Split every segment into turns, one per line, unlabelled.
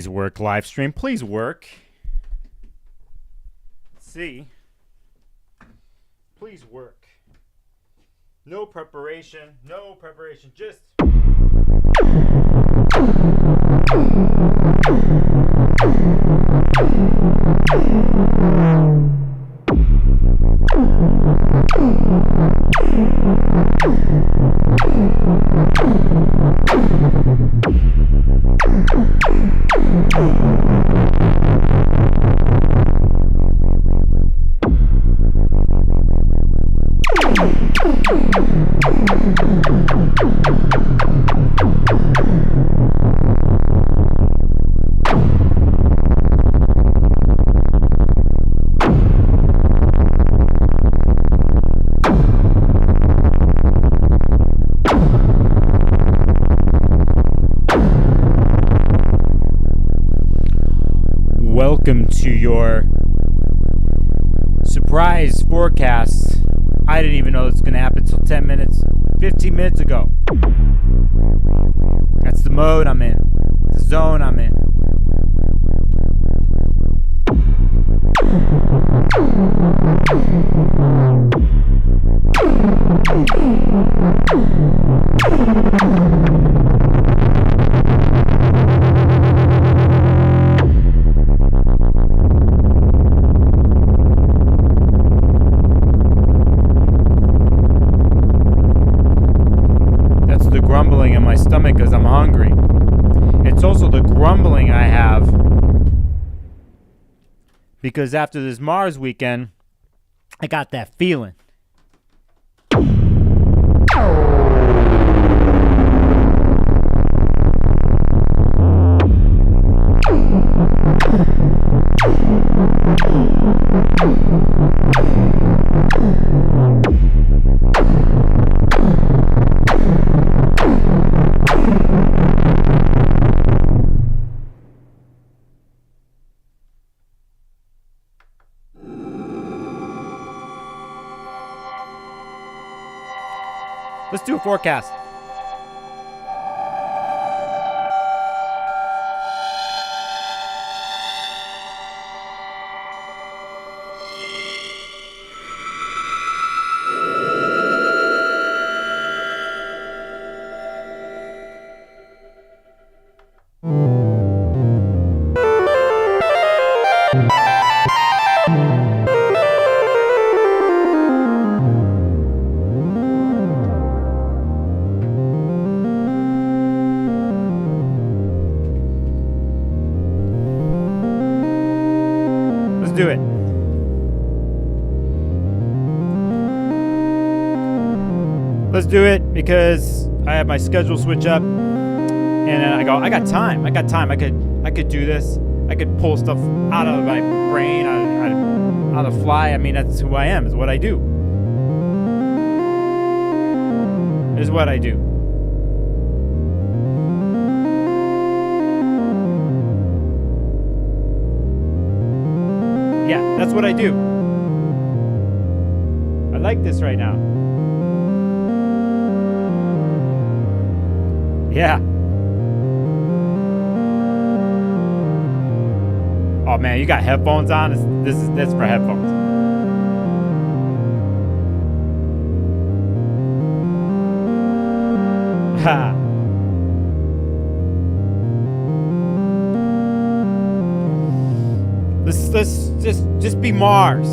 Please work, Livestream. Please work. Let's see. Please work. No preparation. No preparation. Just. Welcome to your surprise forecast. I didn't even know this was going to happen until 15 minutes ago. That's the mode I'm in, the zone I'm in. Grumbling in my stomach because I'm hungry. It's also the grumbling I have because after this Mars weekend, I got that feeling. Let's do a forecast. Do it. Let's do it because I have my schedule switch up, and then I got time. I could do this. I could pull stuff out of my brain, out of fly. I mean, that's who I am. Is what I do. Is what I do. Yeah, that's what I do. I like this right now. Yeah. Oh man, you got headphones on? That's for headphones. Ha. Let's just be Mars.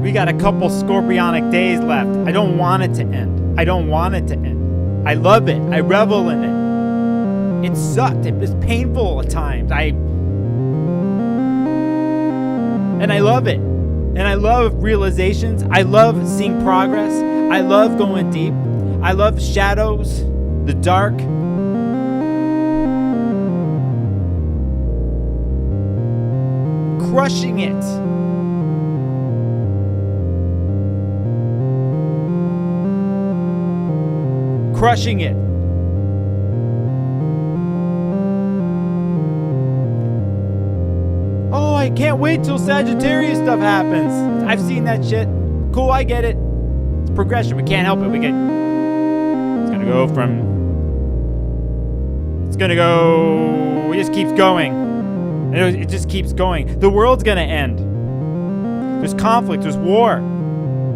We got a couple scorpionic days left. I don't want it to end. I love it. I revel in it. It sucked. It was painful at times. And I love it. And I love realizations. I love seeing progress. I love going deep. I love shadows, the dark. Crushing it. Crushing it. Oh, I can't wait till Sagittarius stuff happens. I've seen that shit. Cool, I get it. It's progression. We can't help it. It's gonna go from. It's gonna go. It just keeps going. It just keeps going. The world's gonna end. There's conflict. There's war.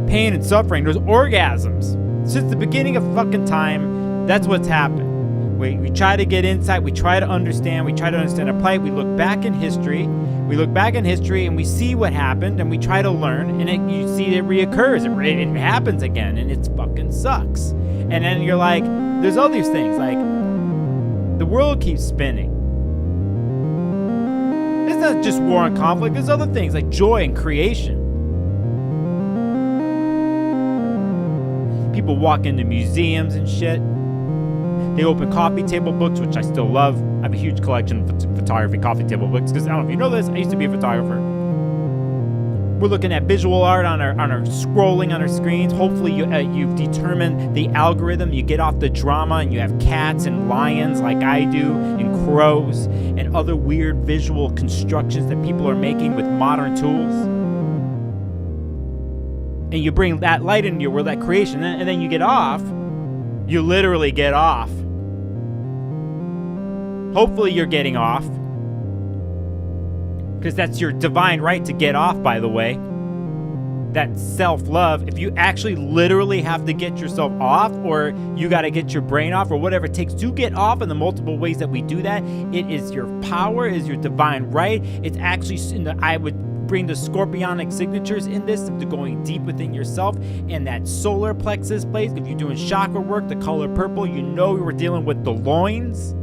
Pain and suffering. There's orgasms. Since the beginning of fucking time, that's what's happened. We try to get insight. We try to understand. We try to understand our plight. We look back in history. We look back in history and we see what happened and we try to learn, and you see it reoccurs. It happens again, and it fucking sucks. And then you're like, there's all these things. Like, the world keeps spinning. It's not just war and conflict. There's other things like joy and creation. People walk into museums and shit. They open coffee table books, which I still love. I have a huge collection of photography coffee table books because I don't know if you know this, I used to be a photographer. We're looking at visual art on our scrolling on our screens. Hopefully you've determined the algorithm. You get off the drama and you have cats and lions like I do, and crows and other weird visual constructions that people are making with modern tools. And you bring that light into your world, that creation, and then you get off. You literally get off. Hopefully you're getting off. Because that's your divine right to get off, by the way. That self-love. If you actually literally have to get yourself off, or you got to get your brain off, or whatever it takes to get off, in the multiple ways that we do that, it is your power, it is your divine right. It's actually, I would bring the scorpionic signatures in this, to going deep within yourself, and that solar plexus place. If you're doing chakra work, the color purple, you know we were dealing with the loins.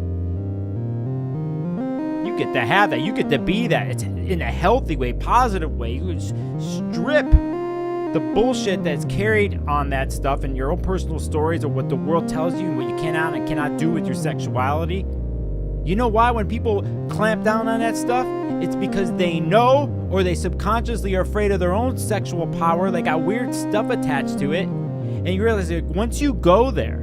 You get to have that. You get to be that. It's in a healthy way, positive way. You strip the bullshit that's carried on that stuff and your own personal stories, or what the world tells you and what you cannot and cannot do with your sexuality. You know why when people clamp down on that stuff? It's because they know, or they subconsciously are afraid of their own sexual power. They got weird stuff attached to it. And you realize that once you go there,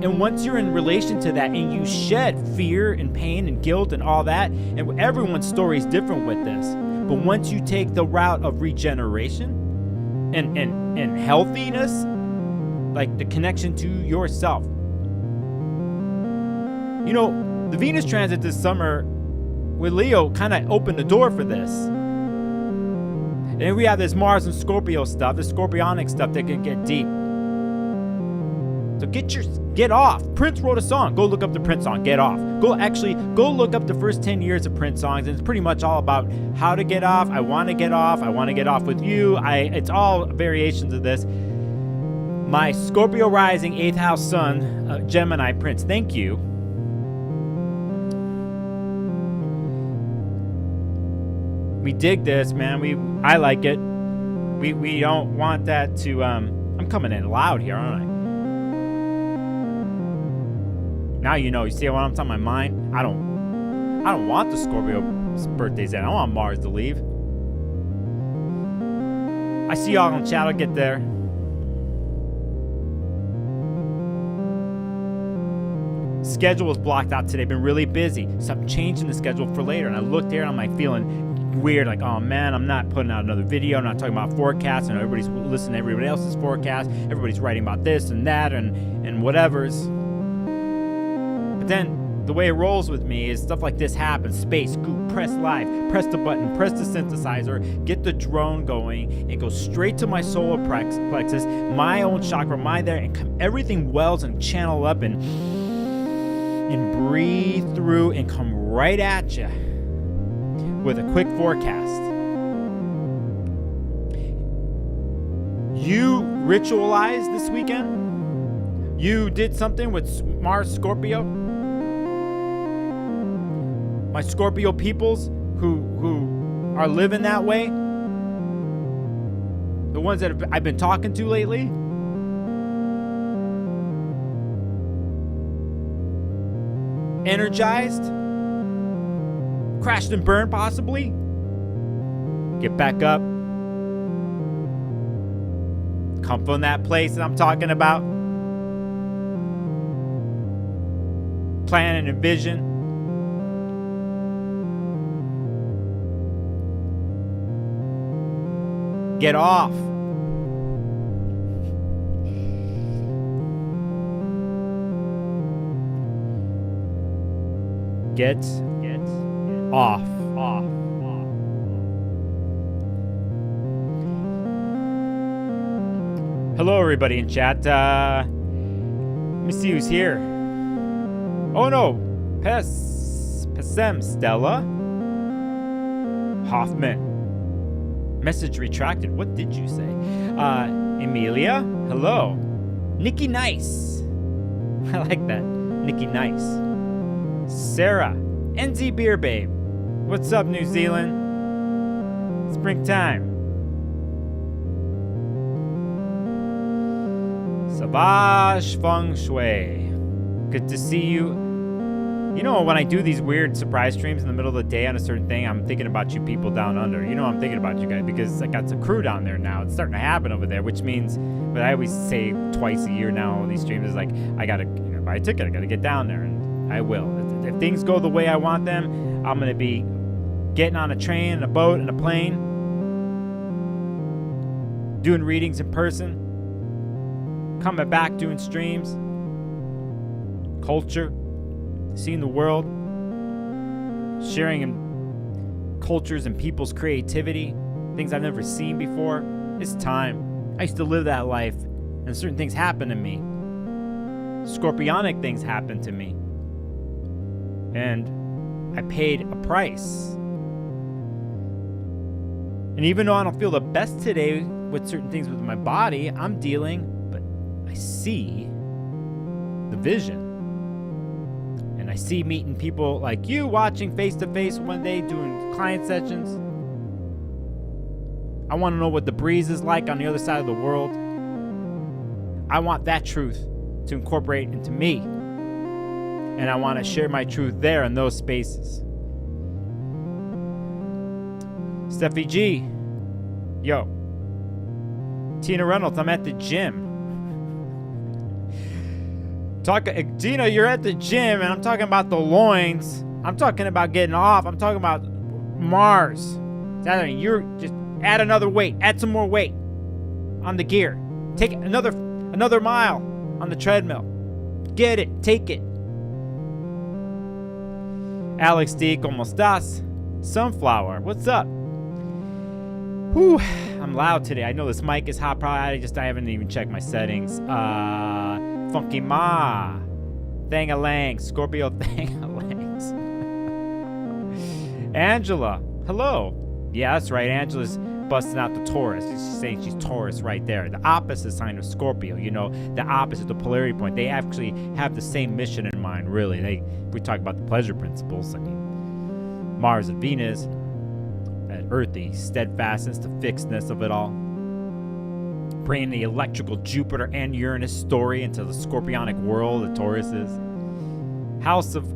and once you're in relation to that, and you shed fear and pain and guilt and all that, and everyone's story is different with this, but once you take the route of regeneration and healthiness, like the connection to yourself. You know, the Venus transit this summer with Leo kind of opened the door for this. And then we have this Mars and Scorpio stuff, the scorpionic stuff that can get deep. So get off. Prince wrote a song. Go look up the Prince song, Get Off. Go look up the first 10 years of Prince songs, and it's pretty much all about how to get off. I want to get off. I want to get off with you. It's all variations of this. My Scorpio rising, 8th house sun, Gemini Prince. Thank you. We dig this, man. I like it. We don't want that to. I'm coming in loud here, aren't I? Now you know. You see what I'm talking? My mind. I don't want the Scorpio's birthdays in. I want Mars to leave. I see y'all on chat. I'll get there. Schedule was blocked out today. Been really busy. So I'm changing the schedule for later. And I looked there and I'm like feeling weird, like, oh man, I'm not putting out another video. I'm not talking about forecasts, and everybody's listening to everybody else's forecast. Everybody's writing about this and that and whatever's. But then the way it rolls with me is stuff like this happens. Space, scoop, press live, press the button, press the synthesizer, get the drone going, and go straight to my solar plexus, my own chakra, and everything wells and channel up and breathe through and come right at you with a quick forecast. You ritualized this weekend? You did something with Mars Scorpio? My Scorpio peoples who are living that way? The ones that I've been talking to lately? Energized? Crashed and burned, possibly? Get back up. Come from that place that I'm talking about. Plan and envision. Get off. Get off. Hello, everybody in chat. Let me see who's here. Oh no, Pesem Stella Hoffman. Message retracted. What did you say? Emilia. Hello. Nikki Nice. I like that. Nikki Nice. Sarah. NZ Beer Babe. What's up, New Zealand? Springtime. Savage Feng Shui. Good to see you. You know, when I do these weird surprise streams in the middle of the day on a certain thing, I'm thinking about you people down under. You know I'm thinking about you guys because I got some crew down there now. It's starting to happen over there, which means, but I always say twice a year now on these streams, is like, I gotta buy a ticket, I gotta get down there, and I will. If things go the way I want them, I'm gonna be getting on a train, and a boat, and a plane, doing readings in person, coming back, doing streams, culture, seeing the world, sharing in cultures and people's creativity, things I've never seen before. It's time. I used to live that life, and certain things happen to me. Scorpionic things happen to me. And I paid a price. And even though I don't feel the best today with certain things with my body, I'm dealing, but I see the vision. And I see meeting people like you, watching face-to-face one day, doing client sessions. I want to know what the breeze is like on the other side of the world. I want that truth to incorporate into me. And I want to share my truth there in those spaces. Steffi G. Yo. Tina Reynolds, I'm at the gym. Tina, you're at the gym, and I'm talking about the loins. I'm talking about getting off. I'm talking about Mars. You're just add another weight. Add some more weight on the gear. Take another mile on the treadmill. Get it. Take it. Alex D. ¿Cómo estás? Sunflower. What's up? Whew. I'm loud today. I know this mic is hot. Probably I haven't even checked my settings. Funky Ma. Thang-a-lang. Scorpio Thang-a-langs. Angela. Hello. Yeah, that's right. Angela's busting out the Taurus. She's saying she's Taurus right there. The opposite sign of Scorpio, you know, the opposite, the polarity point. They actually have the same mission in mind, really. We talk about the pleasure principles. I mean, Mars and Venus, that earthy steadfastness, the fixedness of it all. Bringing the electrical Jupiter and Uranus story into the scorpionic world that Taurus is. House of...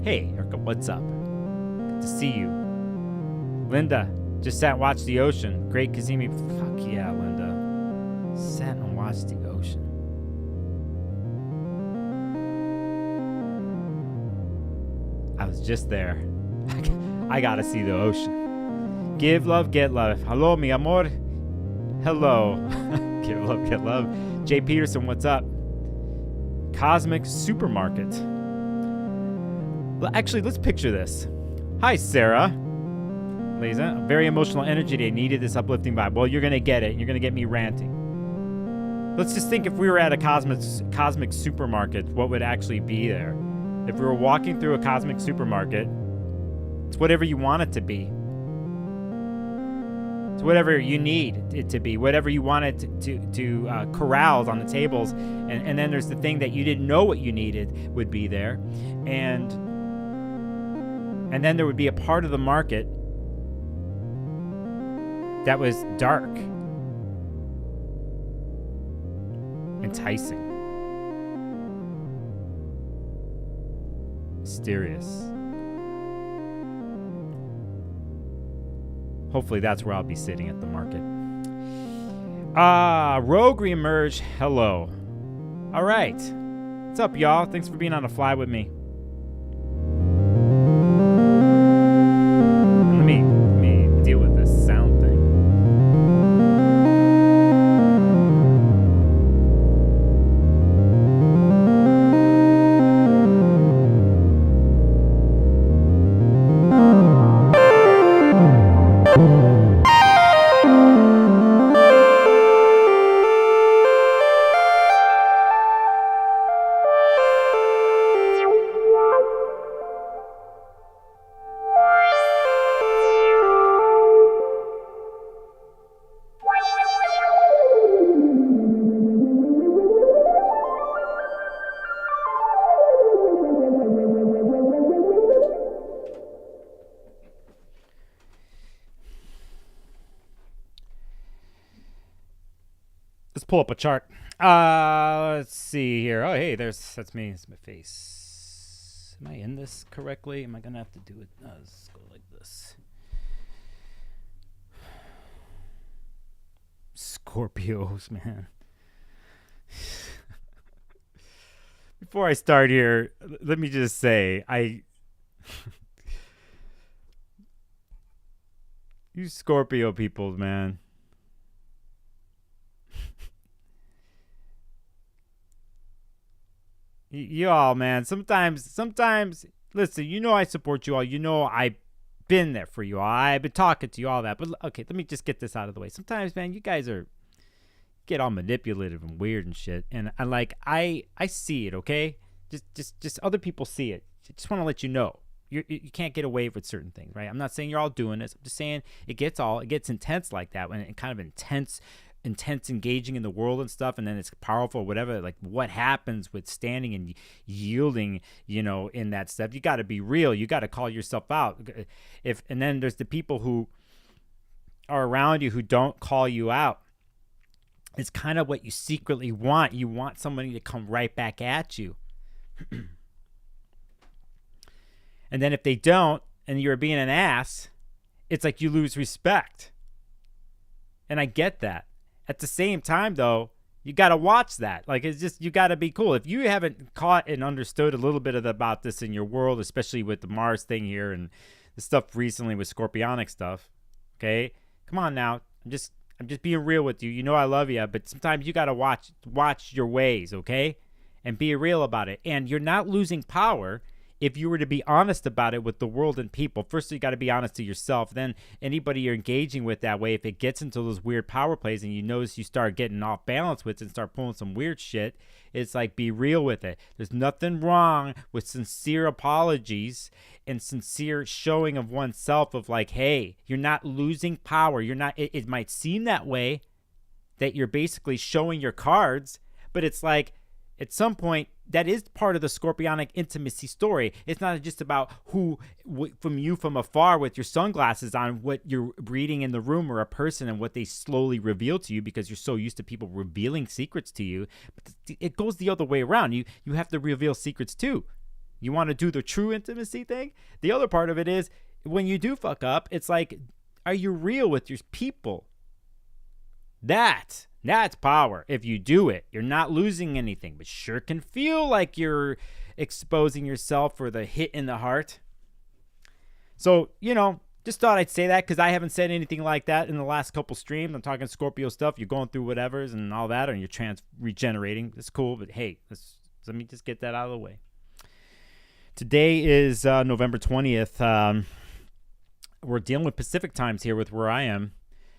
Hey, Erica, what's up? Good to see you. Linda, just sat and watched the ocean. Great Kazemi. Fuck yeah, Linda. Sat and watched the ocean. I was just there. I gotta see the ocean. Give love, get love. Hello, mi amor. Hello. Give love, get love. Jay Peterson, what's up? Cosmic Supermarket. Well, actually, let's picture this. Hi, Sarah. Lisa, very emotional energy today. Needed this uplifting vibe. Well, you're going to get it. You're going to get me ranting. Let's just think if we were at a cosmic supermarket, what would actually be there? If we were walking through a cosmic supermarket, it's whatever you want it to be. It's whatever you need it to be, whatever you want it to corral on the tables. And then there's the thing that you didn't know what you needed would be there. And then there would be a part of the market that was dark, enticing, mysterious. Hopefully that's where I'll be sitting at the market. Rogue reemerge. Hello. All right. What's up, y'all? Thanks for being on the fly with me. Let me deal with this sound thing. Let's pull up a chart. Let's see here. Oh, hey, that's me. It's my face. Am I in this correctly? Am I gonna have to do it? Let's go like this. Scorpios, man. Before I start here, let me just say, you Scorpio people, man. You all, man. Sometimes, listen, you know I support you all. You know I've been there for you all. I've been talking to you, all that. But okay, let me just get this out of the way. Sometimes, man, you guys get all manipulative and weird and shit. And I see it, okay? Just other people see it. I just want to let you know. You can't get away with certain things, right? I'm not saying you're all doing this. I'm just saying it gets intense like that, when it kind of intense engaging in the world and stuff, and then it's powerful, whatever. Like, what happens with standing and yielding, in that stuff? You got to be real. You got to call yourself out. And then there's the people who are around you who don't call you out. It's kind of what you secretly want. You want somebody to come right back at you. And then if they don't, and you're being an ass, it's like you lose respect. And I get that. At the same time, though, you got to watch that. Like, it's just, you got to be cool. If you haven't caught and understood a little bit about this in your world, especially with the Mars thing here and the stuff recently with Scorpionic stuff, okay? Come on now. I'm just being real with you. You know I love you, but sometimes you got to watch your ways, okay? And be real about it. And you're not losing power if you were to be honest about it with the world and people. First, you got to be honest to yourself. Then anybody you're engaging with that way, if it gets into those weird power plays and you notice you start getting off balance with it and start pulling some weird shit, it's like, be real with it. There's nothing wrong with sincere apologies and sincere showing of oneself of like, hey, you're not losing power. You're not, it might seem that way, that you're basically showing your cards, but it's like, at some point, that is part of the Scorpionic intimacy story. It's not just about from you from afar with your sunglasses on, what you're reading in the room or a person and what they slowly reveal to you, because you're so used to people revealing secrets to you. But it goes the other way around. You have to reveal secrets too. You want to do the true intimacy thing? The other part of it is, when you do fuck up, it's like, are you real with your people? That's power. If you do it, you're not losing anything, but sure can feel like you're exposing yourself for the hit in the heart. So, just thought I'd say that, because I haven't said anything like that in the last couple streams. I'm talking Scorpio stuff. You're going through whatevers and all that, and you're regenerating. It's cool, but hey, let me just get that out of the way. Today is November 20th. We're dealing with Pacific times here with where I am.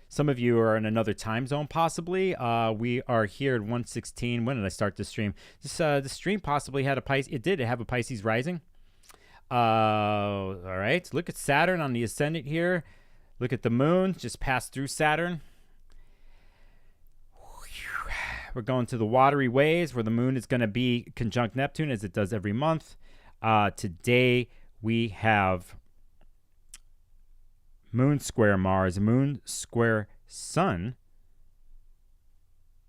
Some of you are in another time zone, possibly. We are here at 1:16. When did I start this stream? This stream possibly had a Pisces. It did. It have a Pisces rising. All right. Look at Saturn on the ascendant here. Look at the moon. Just passed through Saturn. We're going to the watery ways, where the moon is going to be conjunct Neptune, as it does every month. Today we have Moon square Mars, Moon square Sun.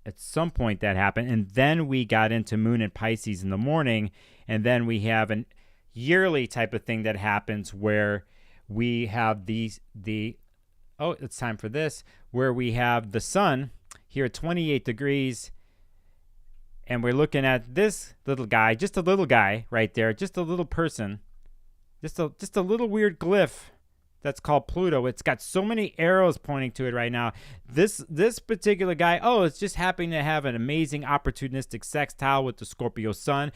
At some point that happened, and then we got into Moon and Pisces in the morning, and then we have a yearly type of thing that happens where we have it's time for this, where we have the Sun here at 28 degrees, and we're looking at this little guy, just a little guy right there, just a little person, just a little weird glyph. That's called Pluto. It's got so many arrows pointing to it right now. This particular guy, it's just happening to have an amazing opportunistic sextile with the Scorpio Sun,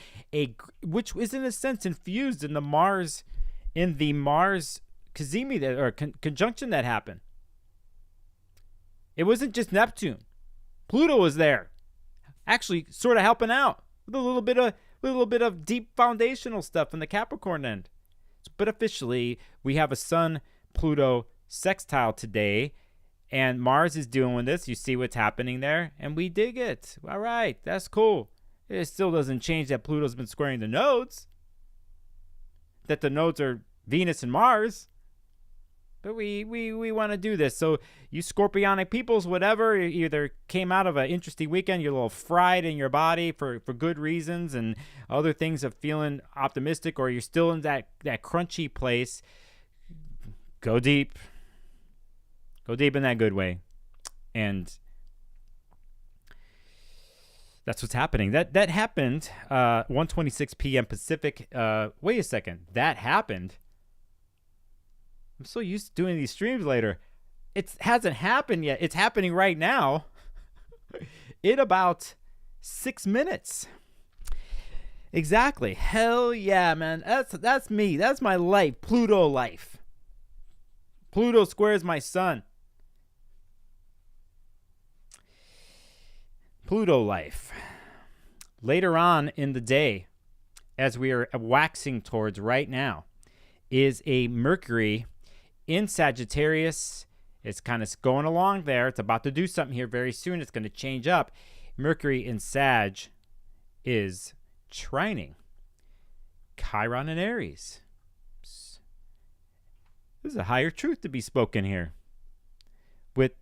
which is in a sense infused in the Mars Cazimi conjunction that happened. It wasn't just Neptune. Pluto was there, actually sort of helping out with a little bit of deep foundational stuff in the Capricorn end. But officially, we have a Sun-Pluto sextile today, and Mars is doing this. You see what's happening there, and we dig it. All right, that's cool. It still doesn't change that Pluto's been squaring the nodes, that the nodes are Venus and Mars. But we want to do this. So you scorpionic peoples, whatever, you either came out of an interesting weekend, you're a little fried in your body for good reasons and other things of feeling optimistic, or you're still in that crunchy place. Go deep. Go deep in that good way. And that's what's happening. That happened 1:26 p.m. Pacific. Wait a second. That happened? I'm so used to doing these streams later. It hasn't happened yet. It's happening right now. In about 6 minutes. Exactly. Hell yeah, man. That's me. That's my life. Pluto life. Pluto squares my sun. Pluto life. Later on in the day, as we are waxing towards right now, is a Mercury in Sagittarius. It's kind of going along there. It's about to do something here very soon. It's going to change up. Mercury in Sag is trining Chiron in Aries. There's a higher truth to be spoken here with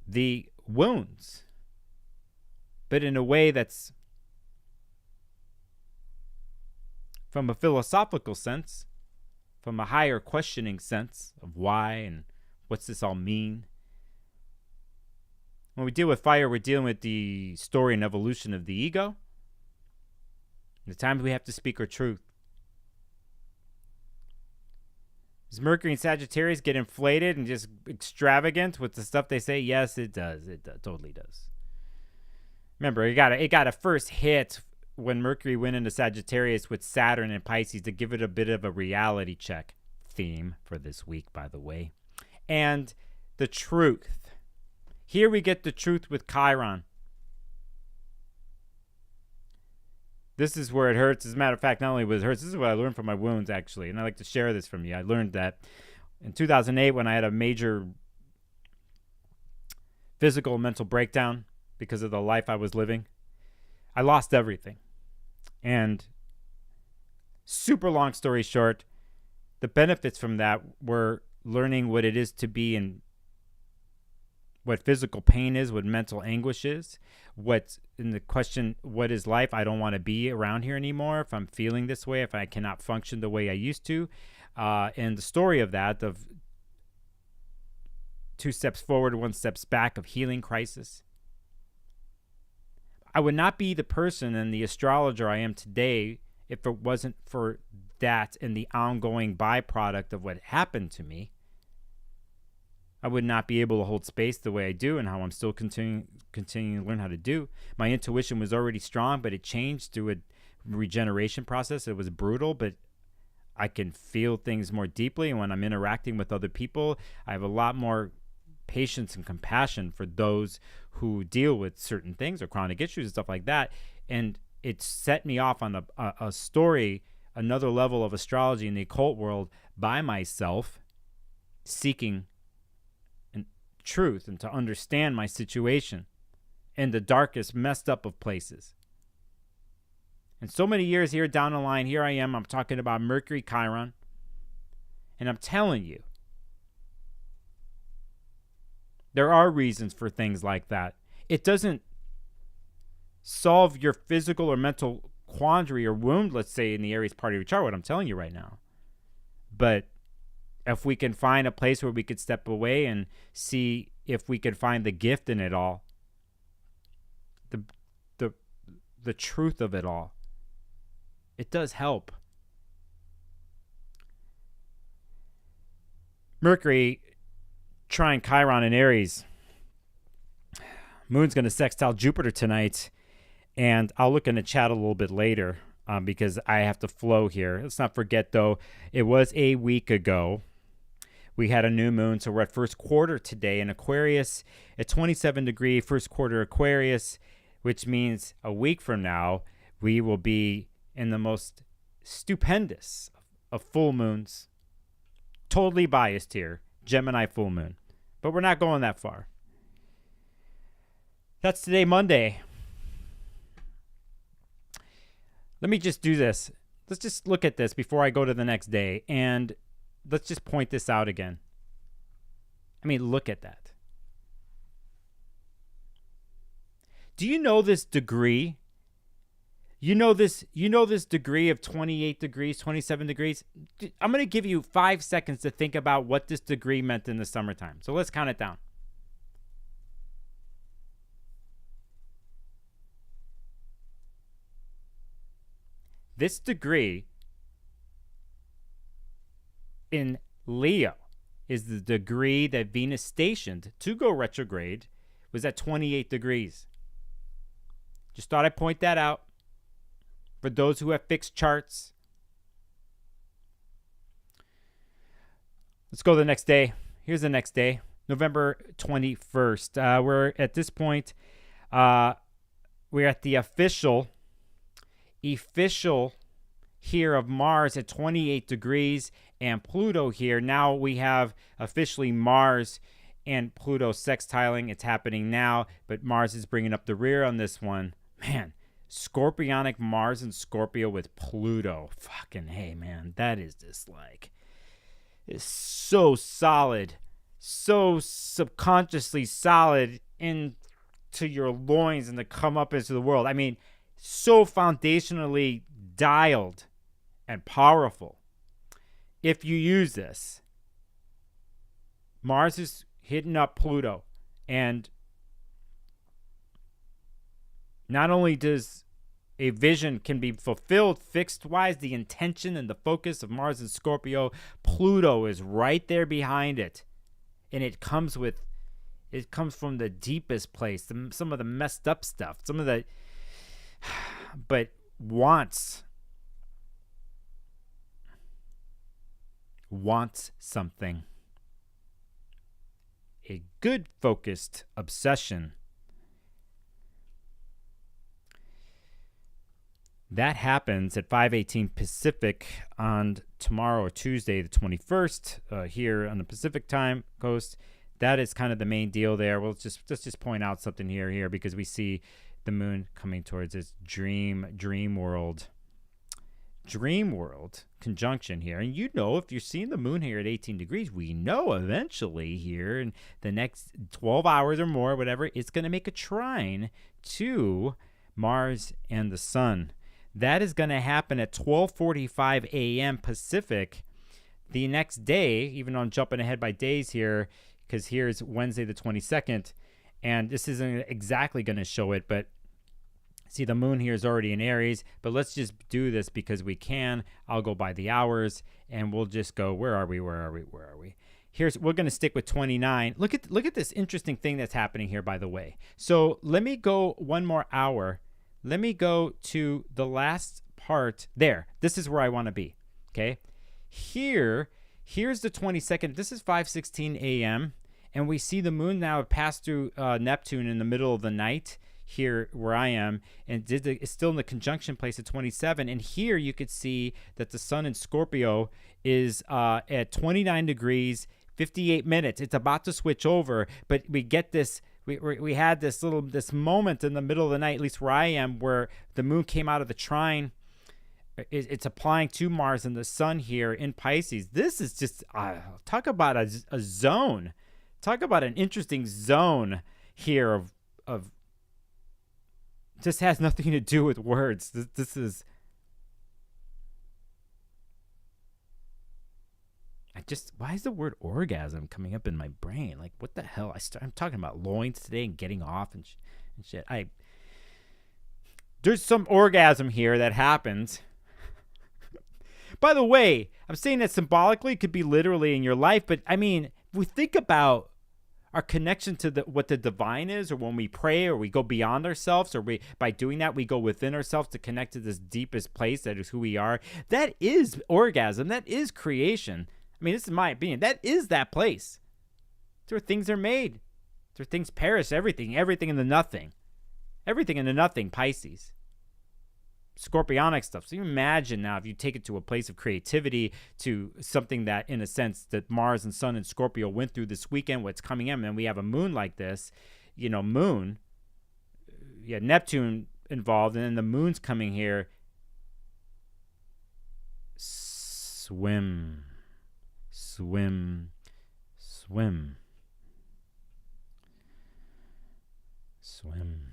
the wounds, but in a way that's from a philosophical sense, from a higher questioning sense of why and what's this all mean. When we deal with fire, we're dealing with the story and evolution of the ego. The times we have to speak our truth. Does Mercury and Sagittarius get inflated and just extravagant with the stuff they say? Yes, it does. It totally does. Remember, it got a first hit when Mercury went into Sagittarius with Saturn and Pisces to give it a bit of a reality check. Theme for this week, by the way. And the truth. Here we get the truth with Chiron. This is where it hurts. As a matter of fact, not only was it hurts, this is what I learned from my wounds, actually. And I like to share this from you. I learned that in 2008, when I had a major physical and mental breakdown because of the life I was living, I lost everything. And super long story short, the benefits from that were learning what it is to be in what physical pain is, what mental anguish is, what's in the question, what is life? I don't want to be around here anymore. If I'm feeling this way, if I cannot function the way I used to. And the story of that, of 2 steps forward, 1 steps back, of healing crisis. I would not be the person and the astrologer I am today if it wasn't for that and the ongoing byproduct of what happened to me. I would not be able to hold space the way I do and how I'm still continuing to learn how to do. My intuition was already strong, but it changed through a regeneration process. It was brutal, but I can feel things more deeply. And when I'm interacting with other people, I have a lot more patience and compassion for those who deal with certain things or chronic issues and stuff like that. And it set me off on a story, another level of astrology in the occult world by myself, seeking truth and to understand my situation in the darkest, messed up of places. And so many years here down the line, here I am, I'm talking about Mercury, Chiron, and I'm telling you, there are reasons for things like that. It doesn't solve your physical or mental quandary or wound, let's say, in the Aries part of your chart, what I'm telling you right now. But if we can find a place where we could step away and see if we could find the gift in it all, the truth of it all, it does help. Mercury trine Chiron in Aries. Moon's going to sextile Jupiter tonight, and I'll look in the chat a little bit later because I have to flow here. Let's not forget, though, it was a week ago. We had a new moon, so we're at first quarter today in Aquarius at 27-degree first quarter Aquarius, which means a week from now, we will be in the most stupendous of full moons. Totally biased here, Gemini full moon. But we're not going that far. That's today, Monday. Let me just do this. Let's just look at this before I go to the next day, and let's just point this out again. I mean, look at that. Do you know this degree? You know this degree of 28 degrees, 27 degrees? I'm going to give you 5 seconds to think about what this degree meant in the summertime. So let's count it down. This degree in Leo is the degree that Venus stationed to go retrograde was at 28 degrees. Just thought I'd point that out for those who have fixed charts. Let's go to the next day. Here's the next day, November 21st. We're at this point, we're at the official here of Mars at 28 degrees and Pluto here. Now we have officially Mars and Pluto sextiling. It's happening now, but Mars is bringing up the rear on this one. Man, Scorpionic Mars and Scorpio with Pluto. Fucking hey, man. That is just like, it's so solid, so subconsciously solid into your loins and to come up into the world. I mean, so foundationally dialed and powerful. If you use this, Mars is hitting up Pluto, and not only does a vision can be fulfilled fixed wise, the intention and the focus of Mars and Scorpio, Pluto is right there behind it, and it comes from the deepest place, some of the messed up stuff, some of the but wants something, a good focused obsession. That happens at 5:18 Pacific on tomorrow or Tuesday the 21st here on the Pacific time coast. That is kind of the main deal there. Let's just point out something here because we see the moon coming towards its dream world conjunction here. And you know, if you're seeing the moon here at 18 degrees, we know eventually here in the next 12 hours or more, whatever, it's going to make a trine to Mars and the sun. That is going to happen at 12:45 a.m. Pacific the next day, even though I'm jumping ahead by days here, because here's Wednesday the 22nd. And this isn't exactly going to show it, but see, the moon here is already in Aries. But let's just do this because we can. I'll go by the hours, and we'll just go, where are we? We're going to stick with 29. Look at this interesting thing that's happening here, by the way. So let me go one more hour. Let me go to the last part there. This is where I want to be, okay? Here's the 22nd. This is 5:16 a.m., and we see the moon now pass through Neptune in the middle of the night here where I am, and it's still in the conjunction place at 27. And here you could see that the sun in Scorpio is at 29 degrees, 58 minutes. It's about to switch over, but we get this. We had this moment in the middle of the night, at least where I am, where the moon came out of the trine. It's applying to Mars and the sun here in Pisces. This is just talk about a zone. Talk about an interesting zone here of just has nothing to do with words. This is why is the word orgasm coming up in my brain? Like, what the hell? I'm talking about loins today and getting off and shit. There's some orgasm here that happens. By the way, I'm saying that symbolically, it could be literally in your life, but I mean, if we think about our connection to what the divine is, or when we pray, or we go beyond ourselves, or by doing that, we go within ourselves to connect to this deepest place that is who we are. That is orgasm. That is creation. I mean, this is my opinion. That is that place. It's where things are made. It's where things perish. Everything in the nothing. Everything in the nothing, Pisces. Scorpionic stuff. So you imagine now if you take it to a place of creativity, to something that, in a sense, that Mars and Sun and Scorpio went through this weekend, what's coming in, and we have a moon like this, moon, Neptune involved, and then the moon's coming here. Swim. Swim.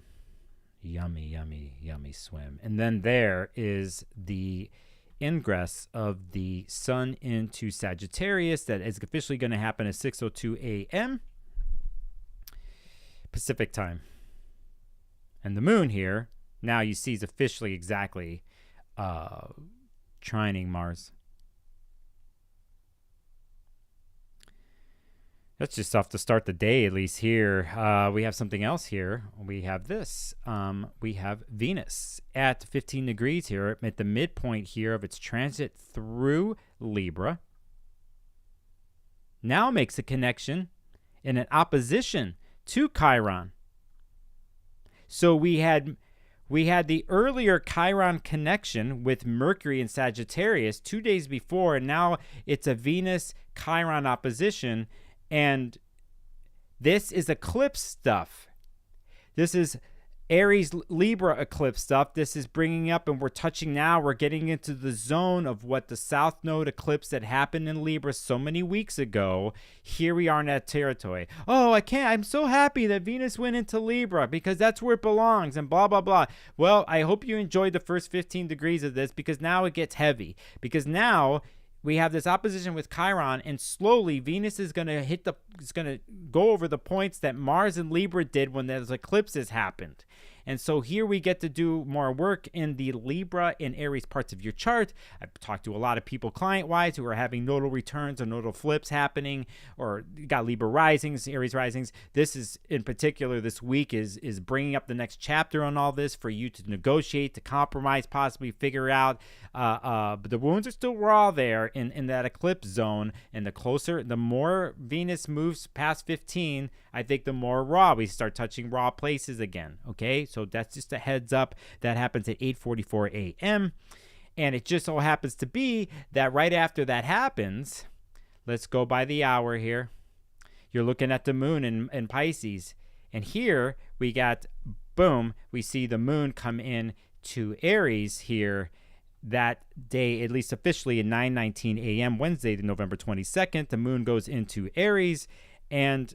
Yummy, yummy, yummy swim. And then there is the ingress of the sun into Sagittarius that is officially going to happen at 6:02 a.m. Pacific time. And the moon here, now you see, is officially exactly trining Mars. That's just off to start the day, at least here. We have something else here. We have this. We have Venus at 15 degrees here, at the midpoint here of its transit through Libra. Now makes a connection in an opposition to Chiron. So we had the earlier Chiron connection with Mercury and Sagittarius 2 days before, and now it's a Venus-Chiron opposition. And this is eclipse stuff. This is Aries Libra eclipse stuff. This is bringing up, and we're touching now, we're getting into the zone of what the South Node eclipse that happened in Libra so many weeks ago. Here we are in that territory. Oh, I'm so happy that Venus went into Libra because that's where it belongs and blah, blah, blah. Well, I hope you enjoyed the first 15 degrees of this, because now it gets heavy. Because now we have this opposition with Chiron, and slowly Venus is going to go over the points that Mars and Libra did when those eclipses happened. And so here we get to do more work in the Libra and Aries parts of your chart. I've talked to a lot of people client-wise who are having nodal returns or nodal flips happening, or got Libra risings, Aries risings. This is, in particular, this week is bringing up the next chapter on all this for you to negotiate, to compromise, possibly figure out. But the wounds are still raw there in that eclipse zone. And the more Venus moves past 15, I think the more raw we start touching raw places again. Okay, so that's just a heads up. That happens at 8:44 a.m. And it just so happens to be that right after that happens, let's go by the hour here. You're looking at the moon in Pisces. And here we got, boom, we see the moon come in to Aries here that day, at least officially at 9:19 a.m. Wednesday, November 22nd. The moon goes into Aries. And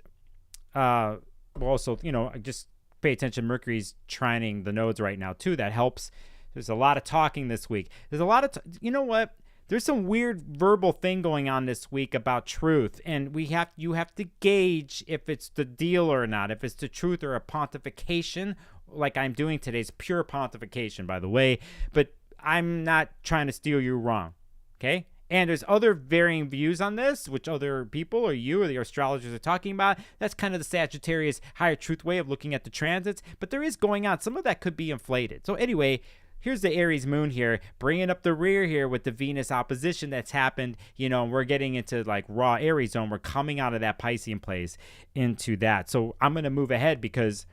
also, just pay attention. Mercury's trining the nodes right now too. That helps. There's a lot of talking this week. There's a lot of, you know what? There's some weird verbal thing going on this week about truth, and you have to gauge if it's the deal or not, if it's the truth or a pontification, like I'm doing today. It's pure pontification, by the way, but I'm not trying to steer you wrong, okay? And there's other varying views on this, which other people or you or the astrologers are talking about. That's kind of the Sagittarius higher truth way of looking at the transits. But there is going on. Some of that could be inflated. So anyway, here's the Aries moon here, bringing up the rear here with the Venus opposition that's happened. And we're getting into like raw Aries zone. We're coming out of that Piscean place into that. So I'm going to move ahead because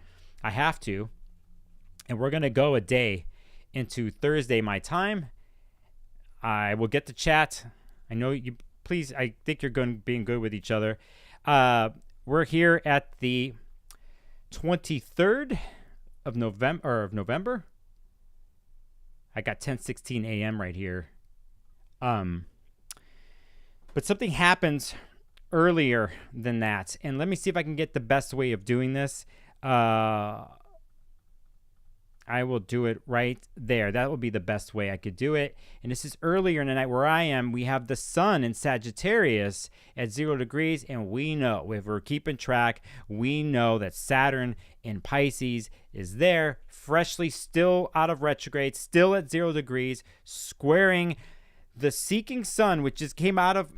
I have to. And we're going to go a day into Thursday, my time. I will get to chat. I know you. Please, I think you're being good with each other. We're here at the 23rd of November. I got 10:16 a.m. right here. But something happens earlier than that, and let me see if I can get the best way of doing this. I will do it right there. That will be the best way I could do it. And this is earlier in the night where I am. We have the sun in Sagittarius at 0 degrees. And we know, if we're keeping track, we know that Saturn in Pisces is there, freshly still out of retrograde, still at 0 degrees, squaring the seeking sun, which just came out of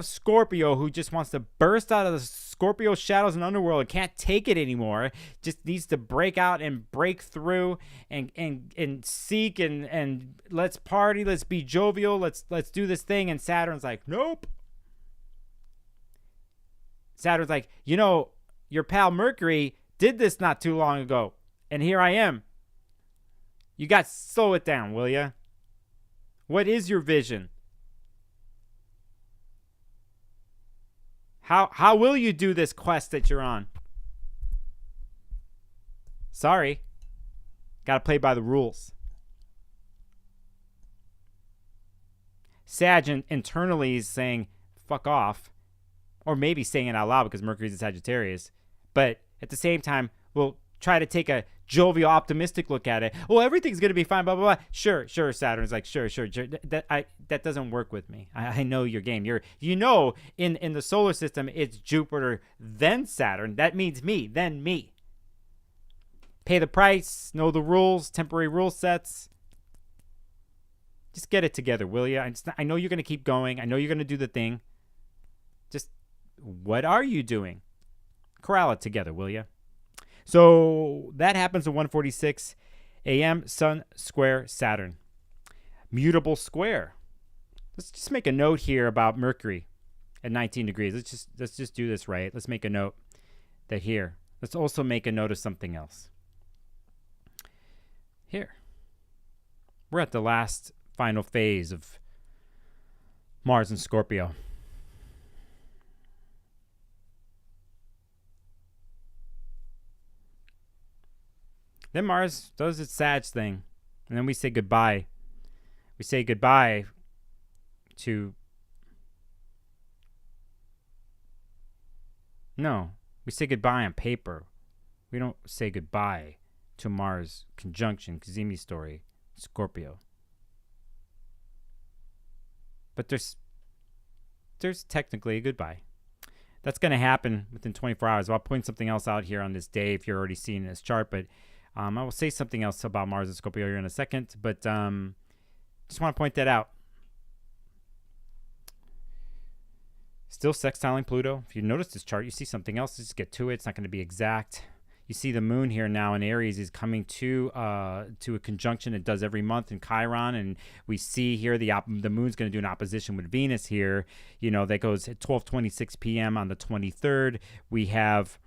Scorpio, who just wants to burst out of the Scorpio shadows and underworld and can't take it anymore. Just needs to break out and break through and seek and let's party, let's be jovial, let's do this thing. And Saturn's like, nope. Saturn's like, your pal Mercury did this not too long ago, and here I am. You got to slow it down, will ya? What is your vision? How will you do this quest that you're on? Sorry. Got to play by the rules. Sag internally is saying, fuck off. Or maybe saying it out loud because Mercury's in Sagittarius. But at the same time, well, try to take a jovial, optimistic look at it. Well, everything's going to be fine, blah, blah, blah. Sure, Saturn's like, sure. That doesn't work with me. I know your game. In the solar system, it's Jupiter, then Saturn. That means me, then me. Pay the price, know the rules, temporary rule sets. Just get it together, will you? I know you're going to keep going. I know you're going to do the thing. Just, what are you doing? Corral it together, will you? So that happens at 1:46 a.m. Sun square Saturn. Mutable square. Let's just make a note here about Mercury at 19 degrees. Let's just do this right. Let's make a note that here. Let's also make a note of something else. Here. We're at the last final phase of Mars and Scorpio. Then Mars does its Sag thing, and then we say goodbye. We say goodbye to... No, we say goodbye on paper. We don't say goodbye to Mars conjunction, Kazemi story, Scorpio. But there's technically a goodbye. That's going to happen within 24 hours. I'll point something else out here on this day if you're already seeing this chart, but I will say something else about Mars and Scorpio here in a second, but just want to point that out. Still sextiling Pluto. If you notice this chart, you see something else. Let's just get to it. It's not going to be exact. You see the moon here now in Aries is coming to a conjunction it does every month in Chiron, and we see here the moon's going to do an opposition with Venus here. That goes at 12:26 p.m. on the 23rd. We have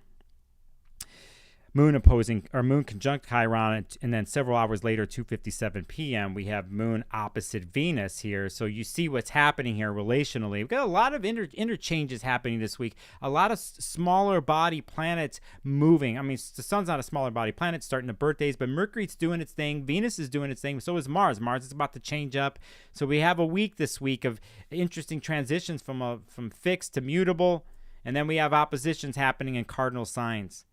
Moon conjunct Chiron, and then several hours later, 2:57 p.m., we have Moon opposite Venus here. So you see what's happening here relationally. We've got a lot of interchanges happening this week. A lot of smaller body planets moving. I mean, the sun's not a smaller body planet, starting the birthdays, but Mercury's doing its thing. Venus is doing its thing. So is Mars. Mars is about to change up. So we have a week this week of interesting transitions from fixed to mutable, and then we have oppositions happening in cardinal signs.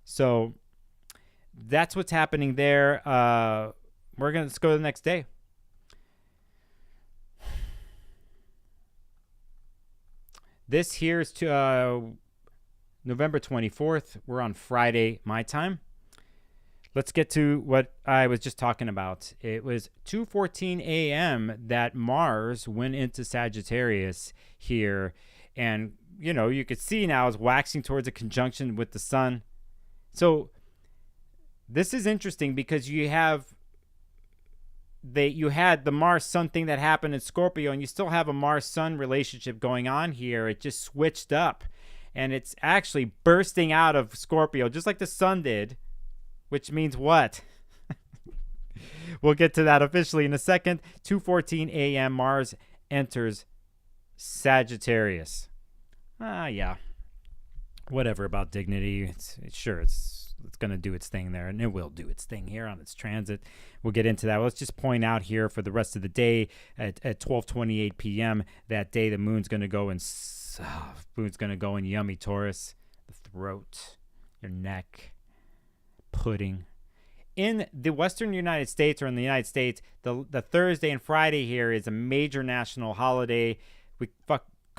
So that's what's happening there. Let's go to the next day. This here is November 24th. We're on Friday, my time. Let's get to what I was just talking about. It was 2:14 a.m. that Mars went into Sagittarius here. And, you could see now it's waxing towards a conjunction with the sun. So this is interesting because you had the Mars-Sun thing that happened in Scorpio, and you still have a Mars-Sun relationship going on here. It just switched up, and it's actually bursting out of Scorpio, just like the sun did, which means what? We'll get to that officially in a second. 2:14 a.m. Mars enters Sagittarius. Yeah. Whatever about dignity. It's going to do its thing there, and it will do its thing here on its transit. We'll get into that. Let's just point out here for the rest of the day at 12:28 p.m. that day the moon's going to go in yummy Taurus, the throat, your neck, pudding. In the Western United States, or in the United States, the Thursday and Friday here is a major national holiday.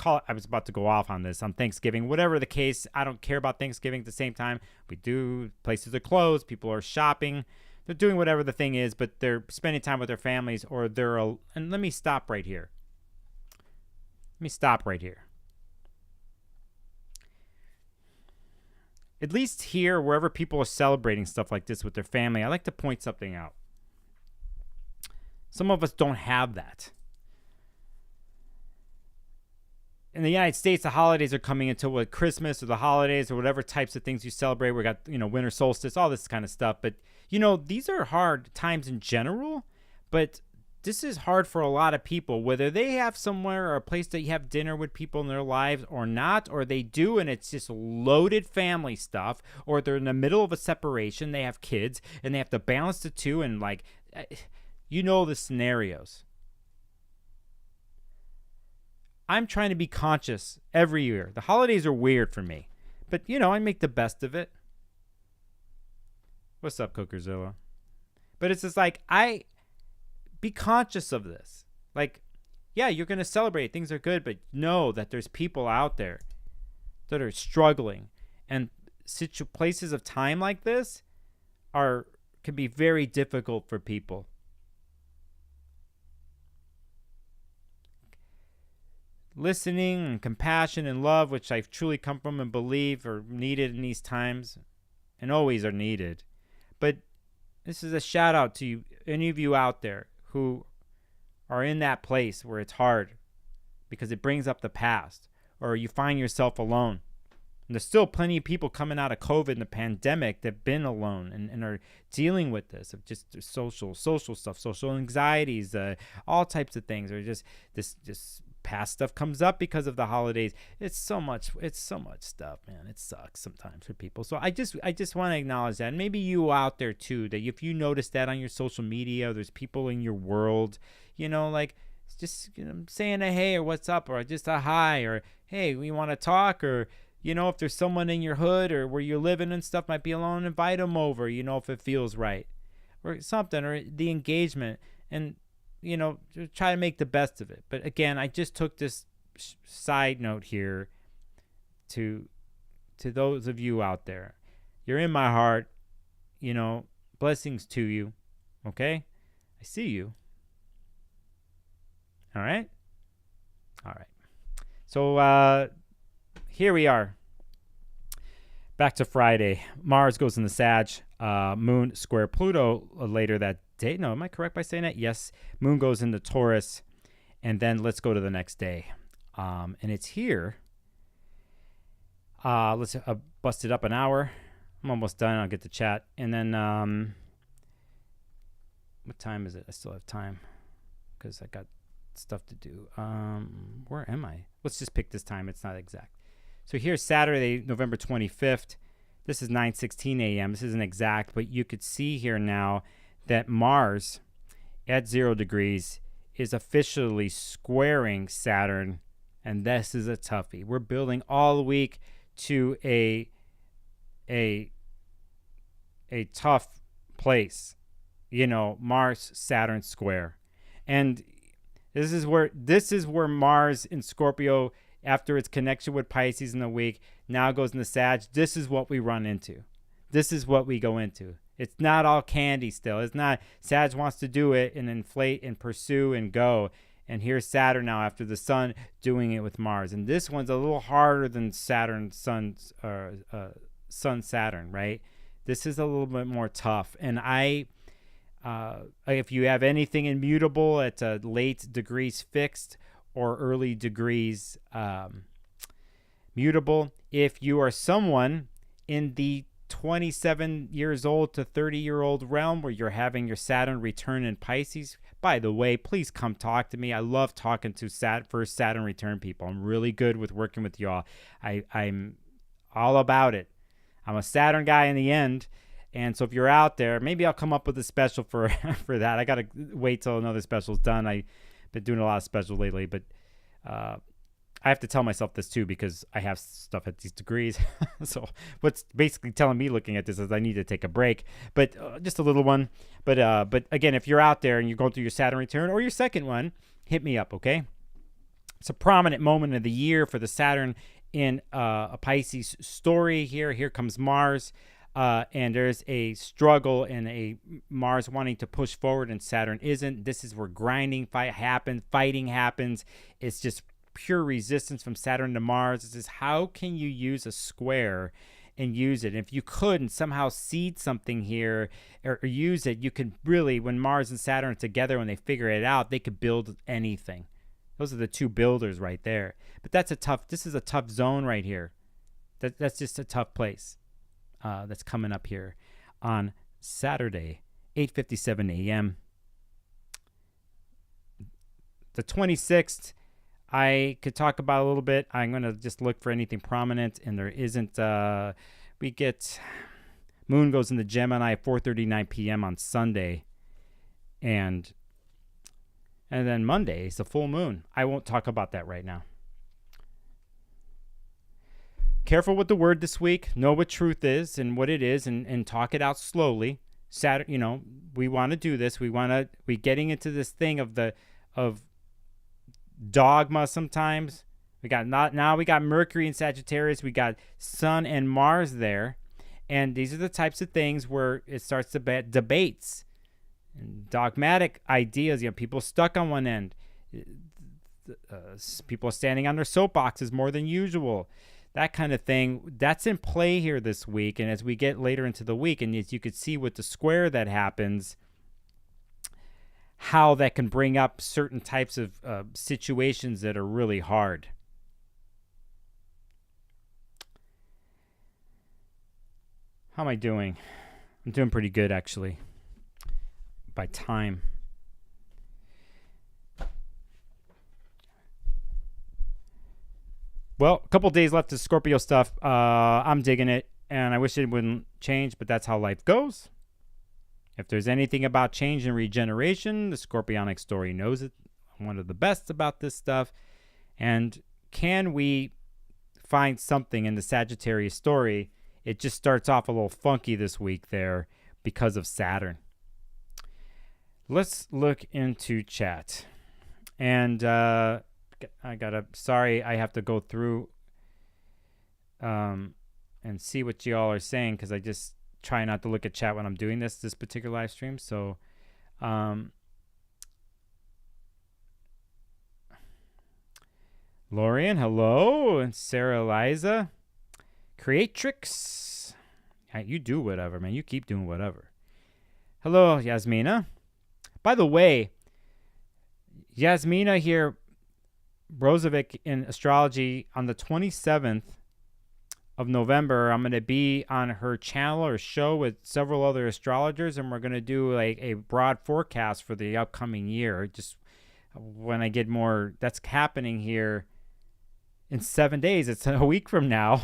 I was about to go off on this on Thanksgiving. Whatever the case, I don't care about Thanksgiving at the same time. Places are closed, people are shopping, they're doing whatever the thing is, but they're spending time with their families, or and let me stop right here. At least here, wherever people are celebrating stuff like this with their family, I like to point something out. Some of us don't have that. In the United States, the holidays are coming into Christmas or the holidays or whatever types of things you celebrate. We got, winter solstice, all this kind of stuff. But, these are hard times in general. But this is hard for a lot of people, whether they have somewhere or a place that you have dinner with people in their lives or not, or they do and it's just loaded family stuff, or they're in the middle of a separation, they have kids, and they have to balance the two, and the scenarios. I'm trying to be conscious every year. The holidays are weird for me, but I make the best of it. What's up, Cookerzilla? But it's just like, be conscious of this. Like, yeah, you're going to celebrate. Things are good, but know that there's people out there that are struggling. And places of time like this can be very difficult for people. Listening and compassion and love, which I truly come from and believe are needed in these times and always are needed. But this is a shout out to you, any of you out there who are in that place where it's hard because it brings up the past, or you find yourself alone. And there's still plenty of people coming out of COVID and the pandemic that have been alone and are dealing with this, of just social stuff, social anxieties, all types of things, or just this past stuff comes up because of the holidays. It's so much stuff, man. It sucks sometimes for people. So I just want to acknowledge that. And maybe you out there too, that if you notice that on your social media, there's people in your world, like just saying a hey or what's up, or just a hi, or hey, we want to talk, or if there's someone in your hood or where you're living and stuff might be alone, invite them over, if it feels right, or something, or the engagement, and try to make the best of it. But again, I just took this side note here to those of you out there. You're in my heart, blessings to you. Okay? I see you. All right? All right. So here we are. Back to Friday. Mars goes in the Sag. Moon square Pluto later that day. No, am I correct by saying that? Yes. Moon goes into Taurus. And then let's go to the next day. And it's here. Let's bust it up an hour. I'm almost done. I'll get to chat. And then what time is it? I still have time because I got stuff to do. Where am I? Let's just pick this time. It's not exact. So here's Saturday, November 25th. This is 9:16 a.m. This isn't exact, but you could see here now that Mars at 0 degrees is officially squaring Saturn, and this is a toughie. We're building all week to a tough place, Mars Saturn square. And this is where Mars in Scorpio, after its connection with Pisces in the week, now goes into Sag. This is what we run into. This is what we go into. It's not all candy still. It's not. Sag wants to do it and inflate and pursue and go. And here's Saturn now after the Sun doing it with Mars. And this one's a little harder than Sun Saturn, right? This is a little bit more tough. And if you have anything immutable at late degrees fixed or early degrees mutable, if you are someone in the 27 years old to 30-year-old realm where you're having your Saturn return in Pisces, by the way, please come talk to me. I love talking to first Saturn return people. I'm really good with working with y'all. I'm all about it. I'm a Saturn guy in the end. And so if you're out there, maybe I'll come up with a special for that. I got to wait till another special's done. I've been doing a lot of specials lately, but I have to tell myself this too because I have stuff at these degrees. So what's basically telling me looking at this is I need to take a break, but just a little one. But again, if you're out there and you're going through your Saturn return or your second one, hit me up, okay? It's a prominent moment of the year for the Saturn in a Pisces story here. Here comes Mars. And there's a struggle and a Mars wanting to push forward and Saturn isn't. This is where fighting happens. It's just pure resistance from Saturn to Mars. This is how can you use a square and use it? And if you could and somehow seed something here or use it, you could really, when Mars and Saturn are together, when they figure it out, they could build anything. Those are the two builders right there. But this is a tough zone right here. That's just a tough place. That's coming up here on Saturday, 8:57 a.m. The 26th, I could talk about a little bit. I'm going to just look for anything prominent, and there isn't. We get Moon goes into Gemini at 4:39 p.m. on Sunday, and then Monday is the full moon. I won't talk about that right now. careful with the word this week. Know what truth is and what it is, and talk it out slowly. Saturn, you know, we want to do this. We're getting into this thing of dogma sometimes. We got Mercury in Sagittarius. We got Sun and Mars there. And these are the types of things where it starts to be debates and dogmatic ideas. You know, people stuck on one end. People are standing on their soapboxes more than usual. That kind of thing. That's in play here this week. And as we get later into the week, and as you could see with the square that happens, how that can bring up certain types of situations that are really hard. How am I doing? I'm doing pretty good, actually, by time. Well, a couple days left of Scorpio stuff. I'm digging it, and I wish it wouldn't change, but that's how life goes. If there's anything about change and regeneration, the Scorpionic story knows it. I'm one of the best about this stuff. And can we find something in the Sagittarius story? It just starts off a little funky this week there because of Saturn. Let's look into chat. And sorry, I have to go through and see what y'all are saying, because I just try not to look at chat when I'm doing this particular live stream. So Lorian, hello. And Sarah Eliza. Creatrix. You do whatever, man. You keep doing whatever. Hello, Yasmina. By the way, Yasmina here, Brozovic in Astrology, on the 27th of November, I'm going to be on her channel or show with several other astrologers, and we're going to do like a broad forecast for the upcoming year. Just when I get more, that's happening here in 7 days. It's a week from now.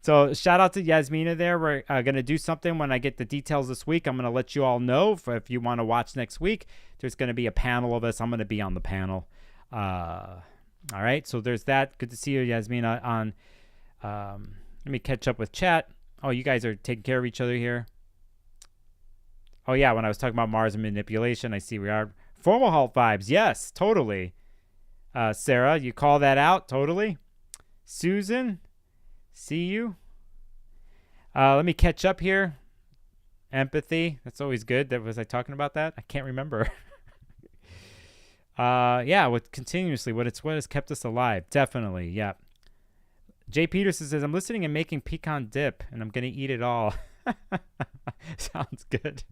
So shout out to Yasmina there. We're going to do something when I get the details this week. I'm going to let you all know if you want to watch next week. There's going to be a panel of us. I'm going to be on the panel. All right. So there's that. Good to see you, Yasmina. On let me catch up with chat. Oh, you guys are taking care of each other here. Oh, yeah. When I was talking about Mars and manipulation, I see we are. Formal halt vibes. Yes, totally. Sarah, you call that out. Totally. Susan. See you. Let me catch up here. Empathy. That's always good. Was I talking about that? I can't remember. Yeah, what has kept us alive. Definitely. Yeah. Jay Peterson says, I'm listening and making pecan dip, and I'm going to eat it all. Sounds good.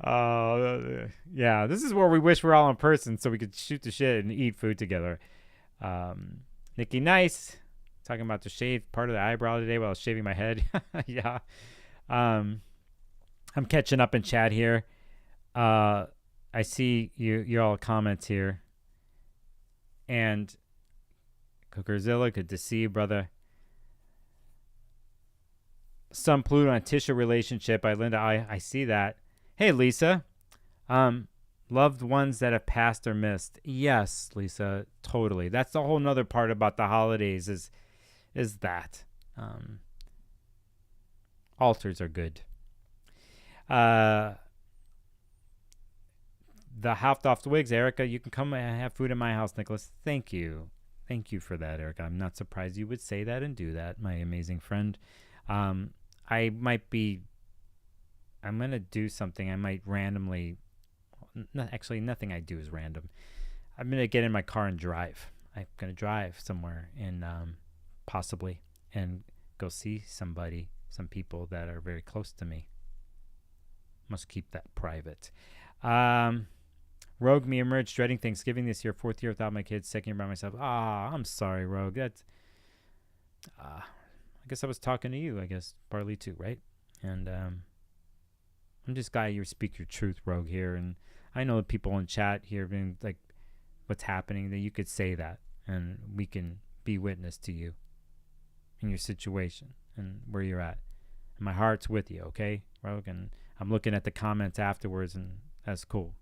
Yeah, this is where we wish we're all in person so we could shoot the shit and eat food together. Nikki Nice. Talking about the shave part of the eyebrow today while I was shaving my head. Yeah. I'm catching up in chat here. I see you all comments here. And Cookerzilla, good to see you, brother. Sun Pluto and Tisha relationship by Linda. I see that. Hey, Lisa. Loved ones that have passed or missed. Yes, Lisa, totally. That's the whole nother part about the holidays is that altars are good. The half-off wigs, Erica, you can come and have food in my house, Nicholas. Thank you for that, Erica. I'm not surprised you would say that and do that, my amazing friend. I'm gonna do something. I might randomly, actually nothing I do is random. I'm gonna get in my car and drive. I'm gonna drive somewhere and possibly and go see some people that are very close to me. Must keep that private. Rogue, me emerged dreading Thanksgiving this year, 4th year without my kids, 2nd year by myself. I'm sorry, Rogue. That's I guess I was talking to you, I guess, partly too, right? And I'm just glad you speak your truth, Rogue, here. And I know the people in chat here being like, what's happening, that you could say that, and we can be witness to you in your situation and where you're at. And my heart's with you, okay, Rogue? And I'm looking at the comments afterwards, and that's cool.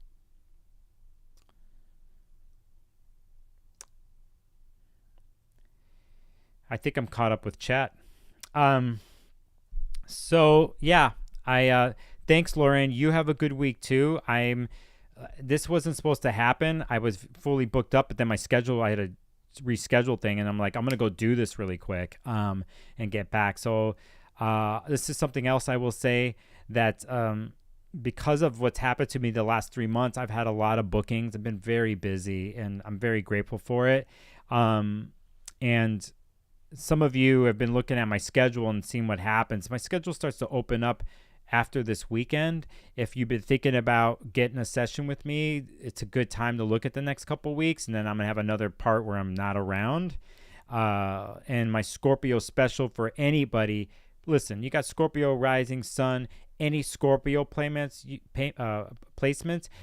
I think I'm caught up with chat. So yeah, thanks, Lauren. You have a good week too. This wasn't supposed to happen. I was fully booked up, but then my schedule, I had a reschedule thing, and I'm like, I'm gonna go do this really quick, and get back. So, this is something else I will say that, because of what's happened to me the last 3 months, I've had a lot of bookings. I've been very busy, and I'm very grateful for it. And some of you have been looking at my schedule and seeing what happens. My schedule starts to open up after this weekend. If you've been thinking about getting a session with me, it's a good time to look at the next couple weeks, and then I'm gonna have another part where I'm not around. And my Scorpio special for anybody. Listen, you got Scorpio rising sun, any Scorpio placements,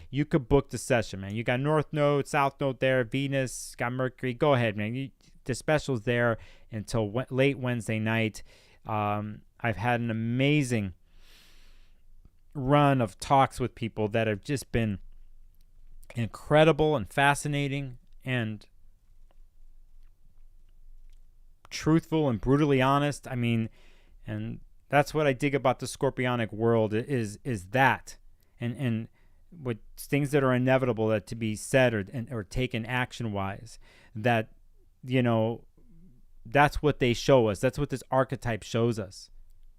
you could book the session, man. You got North Node, South Node there, Venus, got Mercury. Go ahead, man. The special's there until late Wednesday night. I've had an amazing run of talks with people that have just been incredible and fascinating and truthful and brutally honest. I mean, and that's what I dig about the Scorpionic world is that, and with things that are inevitable that to be said or taken action wise, that, you know, that's what they show us. That's what this archetype shows us,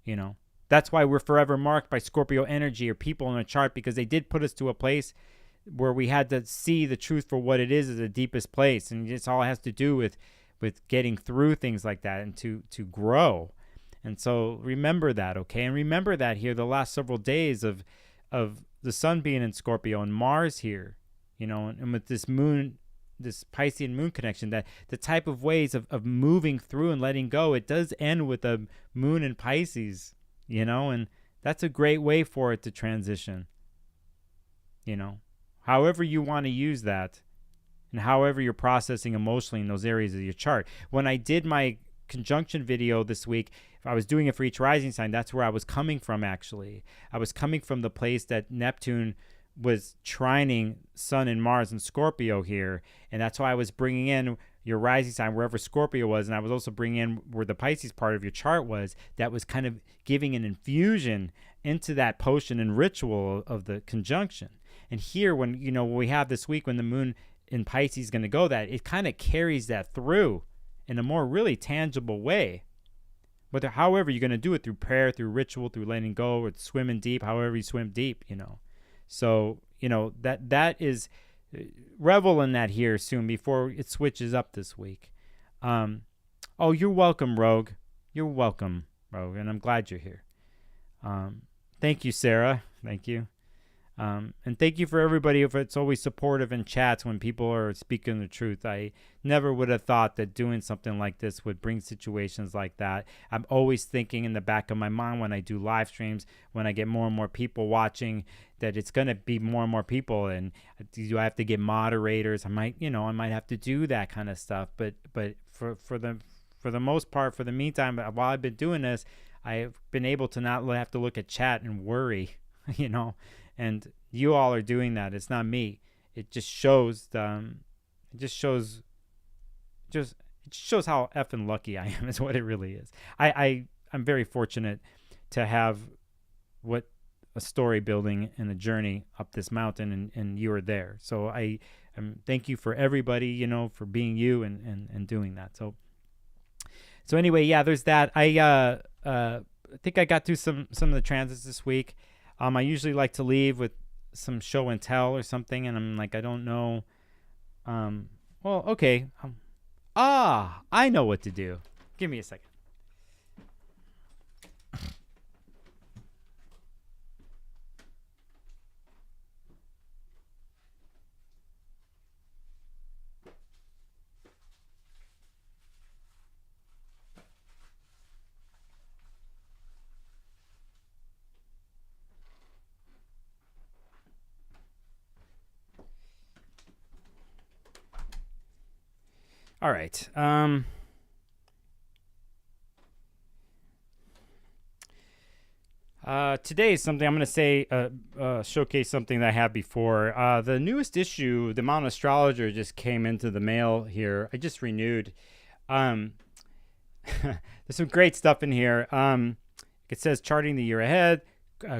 you know. That's why we're forever marked by Scorpio energy or people in a chart, because they did put us to a place where we had to see the truth for what it is the deepest place. And it's all has to do with getting through things like that and to grow. And so remember that, okay? And remember that here the last several days of the sun being in Scorpio and Mars here, you know, and with this moon, this Piscean moon connection, that the type of ways of moving through and letting go, it does end with a moon in Pisces, you know, and that's a great way for it to transition, you know, however you want to use that and however you're processing emotionally in those areas of your chart. When I did my conjunction video this week, if I was doing it for each rising sign, that's where I was coming from. Actually, I was coming from the place that Neptune was trining Sun and Mars and Scorpio here, and that's why I was bringing in your rising sign wherever Scorpio was, and I was also bringing in where the Pisces part of your chart was. That was kind of giving an infusion into that potion and ritual of the conjunction. And here, when, you know, we have this week when the moon in Pisces is going to go, that it kind of carries that through in a more really tangible way. Whether, however you're going to do it, through prayer, through ritual, through letting go, or swimming deep, however you swim deep, you know. So, you know, that is, revel in that here soon before it switches up this week. Oh, you're welcome, Rogue. You're welcome, Rogue, and I'm glad you're here. Thank you, Sarah. Thank you. And thank you for everybody if it's always supportive in chats when people are speaking the truth. I never would have thought that doing something like this would bring situations like that. I'm always thinking in the back of my mind when I do live streams, when I get more and more people watching, that it's going to be more and more people, and do I have to get moderators? I might have to do that kind of stuff. But for the most part, for the meantime, while I've been doing this, I've been able to not have to look at chat and worry, you know. And you all are doing that. It's not me. It just shows. It just shows how effing lucky I am. Is what it really is. I'm very fortunate to have what a story building and a journey up this mountain, and you are there. So I thank you for everybody, you know, for being you and doing that. So anyway, yeah, there's that. I think I got through some of the transits this week. I usually like to leave with some show and tell or something, and I'm like, I don't know. Well, okay. I know what to do. Give me a second. All right. Today is something I'm going to say, showcase something that I had before. The newest issue, the Astrologer, just came into the mail here. I just renewed. there's some great stuff in here. It says charting the year ahead,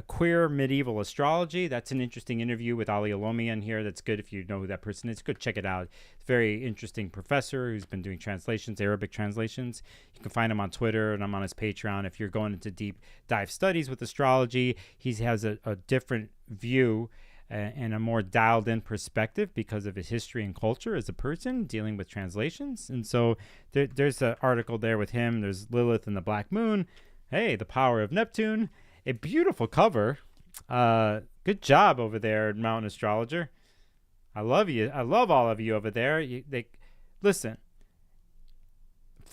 queer medieval astrology. That's an interesting interview with Ali Alomi in here. That's good if you know who that person is. Go check it out. It's a very interesting professor who's been doing translations, Arabic translations. You can find him on Twitter, and I'm on his Patreon. If you're going into deep dive studies with astrology, he has a different view and a more dialed in perspective because of his history and culture as a person dealing with translations. And so there's an article there with him. There's Lilith and the Black Moon. Hey, the power of Neptune. A beautiful cover. Good job over there, Mountain Astrologer. I love you. I love all of you over there. Listen.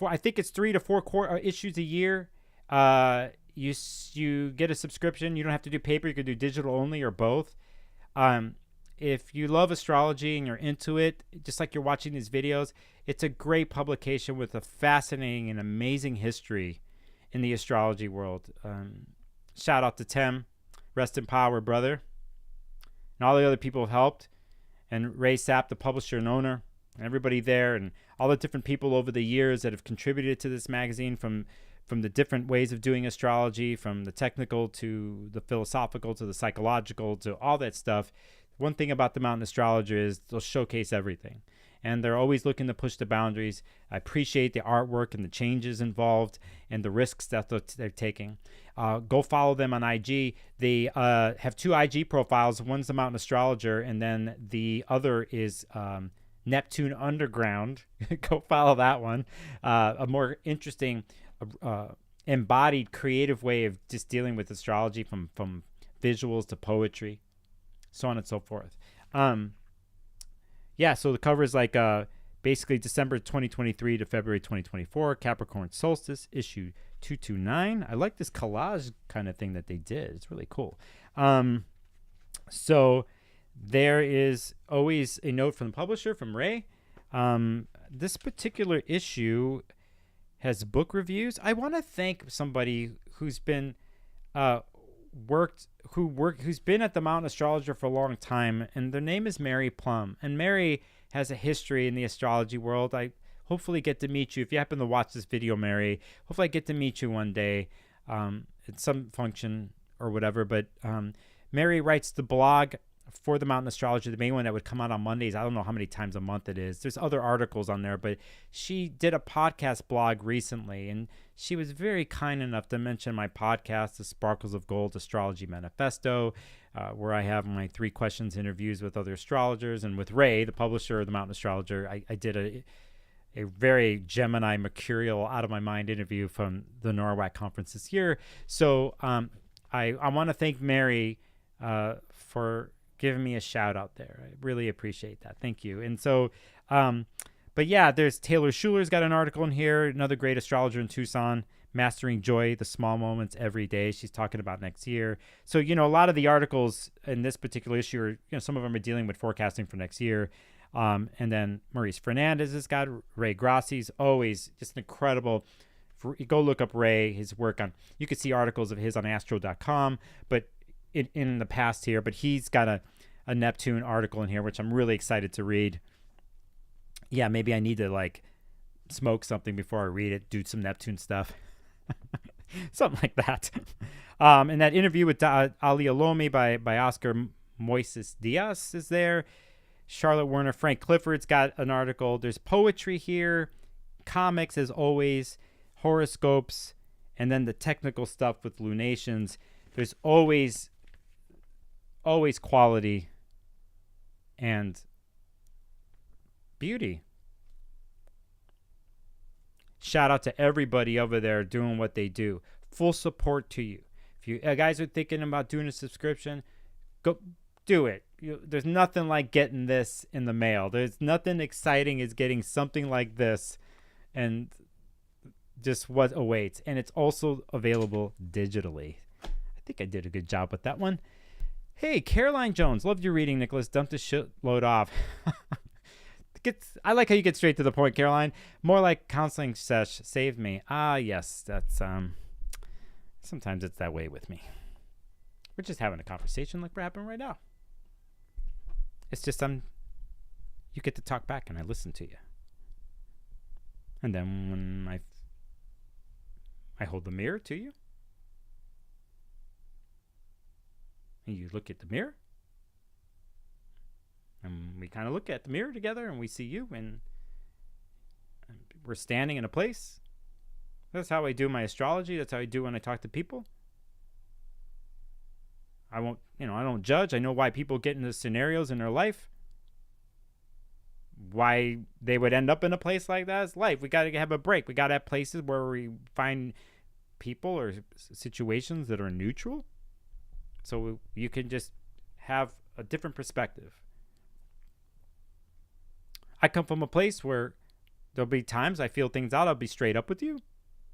I think it's 3 to 4 issues a year. You get a subscription. You don't have to do paper. You can do digital only or both. If you love astrology and you're into it, just like you're watching these videos, it's a great publication with a fascinating and amazing history in the astrology world. Shout out to Tem. Rest in power, brother. And all the other people have helped. And Ray Sapp, the publisher and owner. And everybody there. And all the different people over the years that have contributed to this magazine from the different ways of doing astrology, from the technical to the philosophical to the psychological to all that stuff. One thing about the Mountain Astrologer is they'll showcase everything. And they're always looking to push the boundaries. I appreciate the artwork and the changes involved and the risks that they're taking. Go follow them on IG. They have 2 IG profiles. One's the Mountain Astrologer, and then the other is Neptune Underground. Go follow that one. A more interesting, embodied, creative way of just dealing with astrology, from visuals to poetry, so on and so forth. Yeah, so the cover is like basically December 2023 to February 2024, Capricorn Solstice, issue 229. I like this collage kind of thing that they did. It's really cool. So there is always a note from the publisher, from Ray. This particular issue has book reviews. I want to thank somebody who's been who's been at the Mountain Astrologer for a long time, and their name is Mary Plum. And Mary has a history in the astrology world. I hopefully get to meet you. If you happen to watch this video, Mary, hopefully I get to meet you one day at some function or whatever. But Mary writes the blog for the Mountain Astrologer, the main one that would come out on Mondays. I don't know how many times a month it is. There's other articles on there, but she did a podcast blog recently, and she was very kind enough to mention my podcast, The Sparkles of Gold Astrology Manifesto, where I have my 3 questions interviews with other astrologers. And with Ray, the publisher of the Mountain Astrologer, I did a very Gemini mercurial out of my mind interview from the NORWAC conference this year. So I want to thank Mary for giving me a shout out there. I really appreciate that. Thank you. And so, but yeah, there's Taylor Schuler's got an article in here, another great astrologer in Tucson, Mastering Joy, the Small Moments Every Day. She's talking about next year. So, a lot of the articles in this particular issue are, some of them are dealing with forecasting for next year. And then Maurice Fernandez has got Ray Grassi's, always just an incredible. Go look up Ray, his work on, you can see articles of his on astro.com, but in the past here, but he's got a Neptune article in here, which I'm really excited to read. Yeah, maybe I need to smoke something before I read it, do some Neptune stuff. Something like that. And that interview with Ali Alomi by Oscar Moises Diaz is there. Charlotte Werner, Frank Clifford's got an article. There's poetry here, comics as always, horoscopes, and then the technical stuff with lunations. There's always quality and beauty. Shout out to everybody over there doing what they do. Full support to you. If you guys are thinking about doing a subscription, go do it. There's nothing like getting this in the mail. There's nothing exciting as getting something like this and just what awaits. And it's also available digitally. I think I did a good job with that one. Hey, Caroline Jones, loved your reading, Nicholas. Dumped the shitload off. I like how you get straight to the point, Caroline. More like counseling sesh saved me. Yes, that's sometimes it's that way with me. We're just having a conversation like we're having right now. It's just you get to talk back and I listen to you. And then when I I hold the mirror to you. And you look at the mirror. And we kind of look at the mirror together and we see you, and we're standing in a place. That's how I do my astrology. That's how I do when I talk to people. I don't judge. I know why people get into scenarios in their life. Why they would end up in a place like that is life. We got to have a break. We got to have places where we find people or situations that are neutral. So you can just have a different perspective. I come from a place where there'll be times I feel things out. I'll be straight up with you.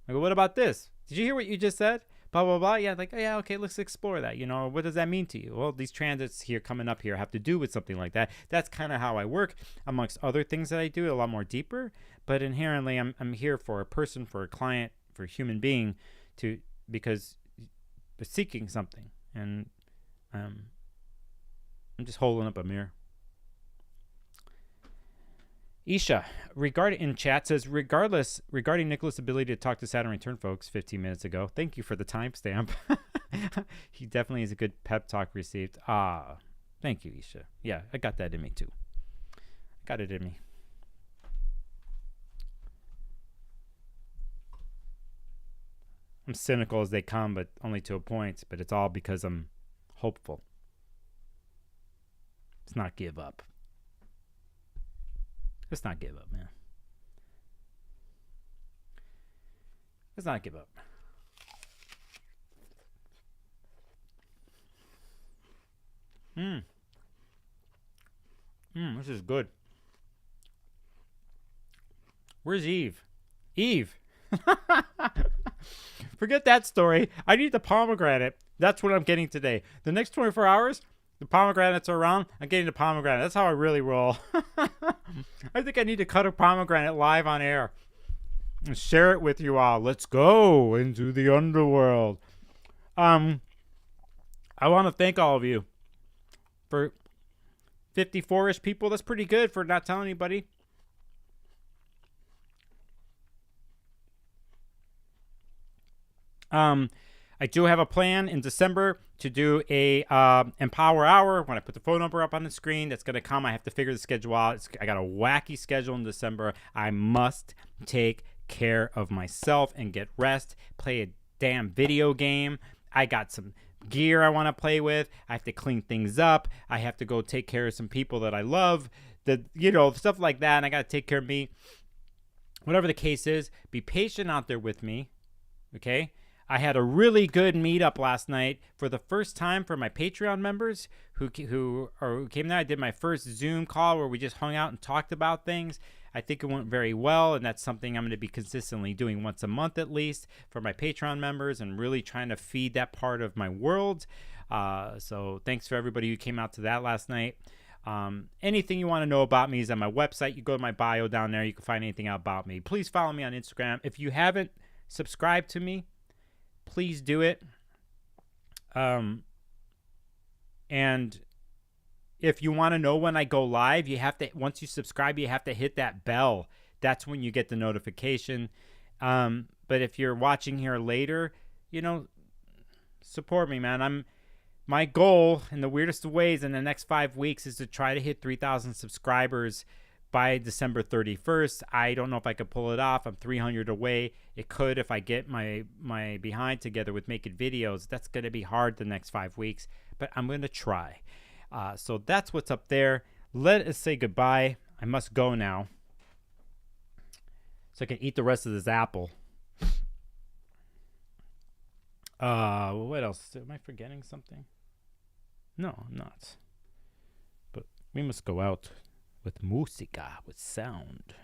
I go, what about this? Did you hear what you just said? Blah, blah, blah. Yeah, like, oh, yeah, okay, let's explore that. What does that mean to you? Well, these transits here coming up here have to do with something like that. That's kind of how I work, amongst other things that I do, a lot more deeper. But inherently, I'm here for a person, for a client, for a human being, because they're seeking something. And I'm just holding up a mirror. Isha, in chat, says, regarding Nicholas' ability to talk to Saturn return folks 15 minutes ago. Thank you for the timestamp. He definitely is a good pep talk received. Thank you, Isha. Yeah, I got that in me too. I got it in me. I'm cynical as they come, but only to a point. But it's all because I'm hopeful. Let's not give up. Let's not give up, man. Let's not give up. This is good. Where's Eve? Eve! Forget that story. I need the pomegranate. That's what I'm getting today. The next 24 hours, the pomegranates are around. I'm getting the pomegranate. That's how I really roll. I think I need to cut a pomegranate live on air and share it with you all. Let's go into the underworld. I want to thank all of you for 54-ish people. That's pretty good for not telling anybody. I do have a plan in December to do a Empower Hour. When I put the phone number up on the screen, that's going to come. I have to figure the schedule out. I got a wacky schedule in December. I must take care of myself and get rest, play a damn video game. I got some gear I want to play with. I have to clean things up. I have to go take care of some people that I love. Stuff like that. And I got to take care of me. Whatever the case is, be patient out there with me. Okay? I had a really good meetup last night for the first time for my Patreon members who came there. I did my first Zoom call where we just hung out and talked about things. I think it went very well, and that's something I'm going to be consistently doing once a month at least for my Patreon members and really trying to feed that part of my world. So thanks for everybody who came out to that last night. Anything you want to know about me is on my website. You go to my bio down there. You can find anything out about me. Please follow me on Instagram. If you haven't subscribed to me, please do it. And if you want to know when I go live, you have to, once you subscribe, you have to hit that bell. That's when you get the notification. But if you're watching here later, support me, man. My goal in the weirdest of ways in the next 5 weeks is to try to hit 3,000 subscribers by December 31st. I don't know if I could pull it off. I'm 300 away. It could if I get my behind together with making videos. That's going to be hard the next 5 weeks, but I'm going to try. So that's what's up there. Let us say goodbye. I must go now so I can eat the rest of this apple. What else? Am I forgetting something? No, I'm not. But we must go out with musica, with sound.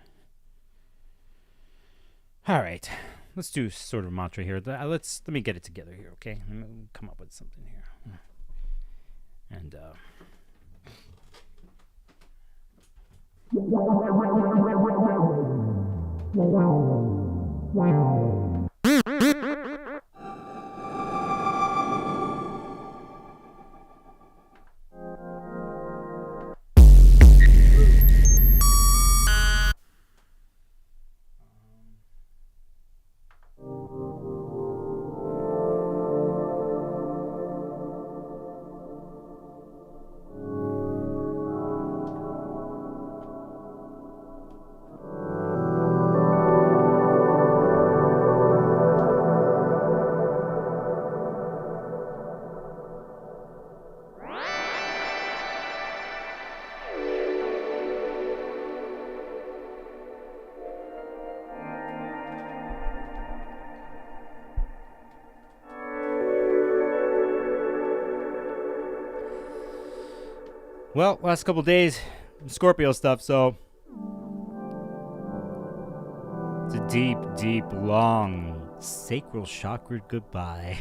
All right, let's do sort of a mantra here. Let me get it together here, okay? Let me come up with something here. And Well, last couple days, Scorpio stuff, so it's a deep, deep, long sacral chakra goodbye.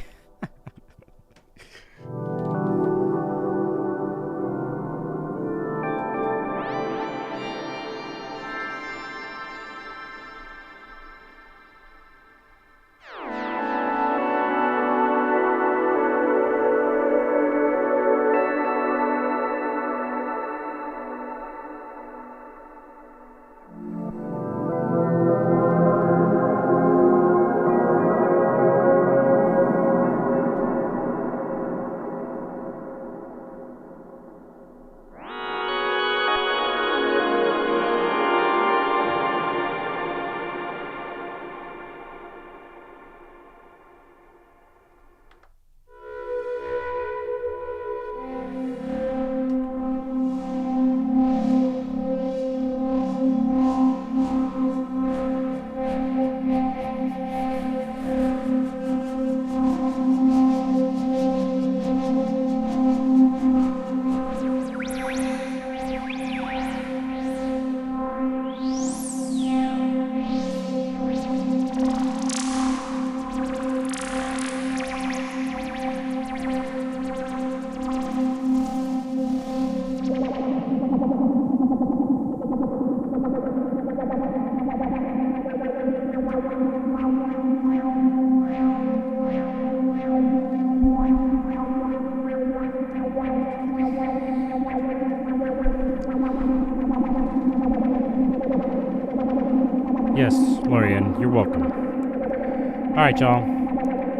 Yes, Lorian, you're welcome. All right, y'all.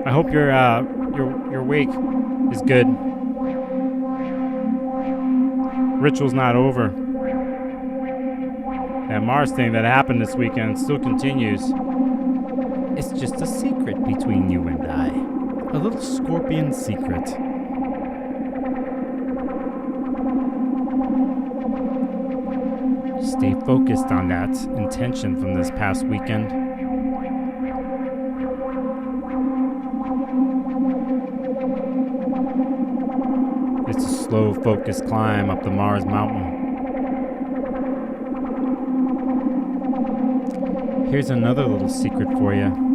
I hope your wake is good. Ritual's not over. That Mars thing that happened this weekend still continues. It's just a secret between you and I. A little scorpion secret. Stay focused on that intention from this past weekend. It's a slow, focused climb up the Mars mountain. Here's another little secret for you.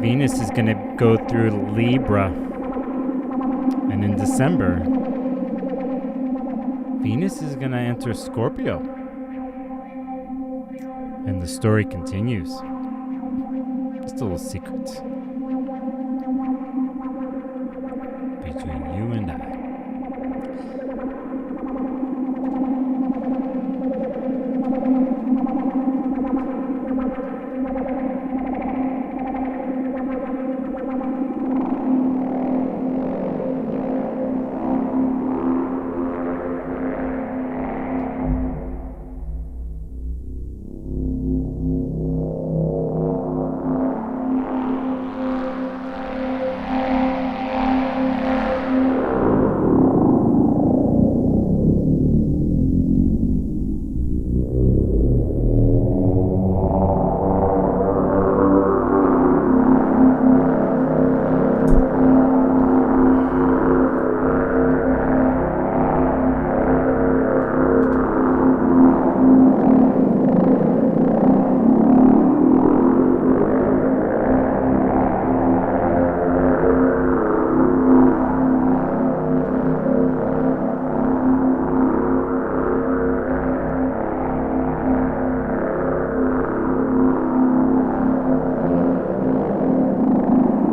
Venus is going to go through Libra, and in December, Venus is going to enter Scorpio, and the story continues. Just a little secret.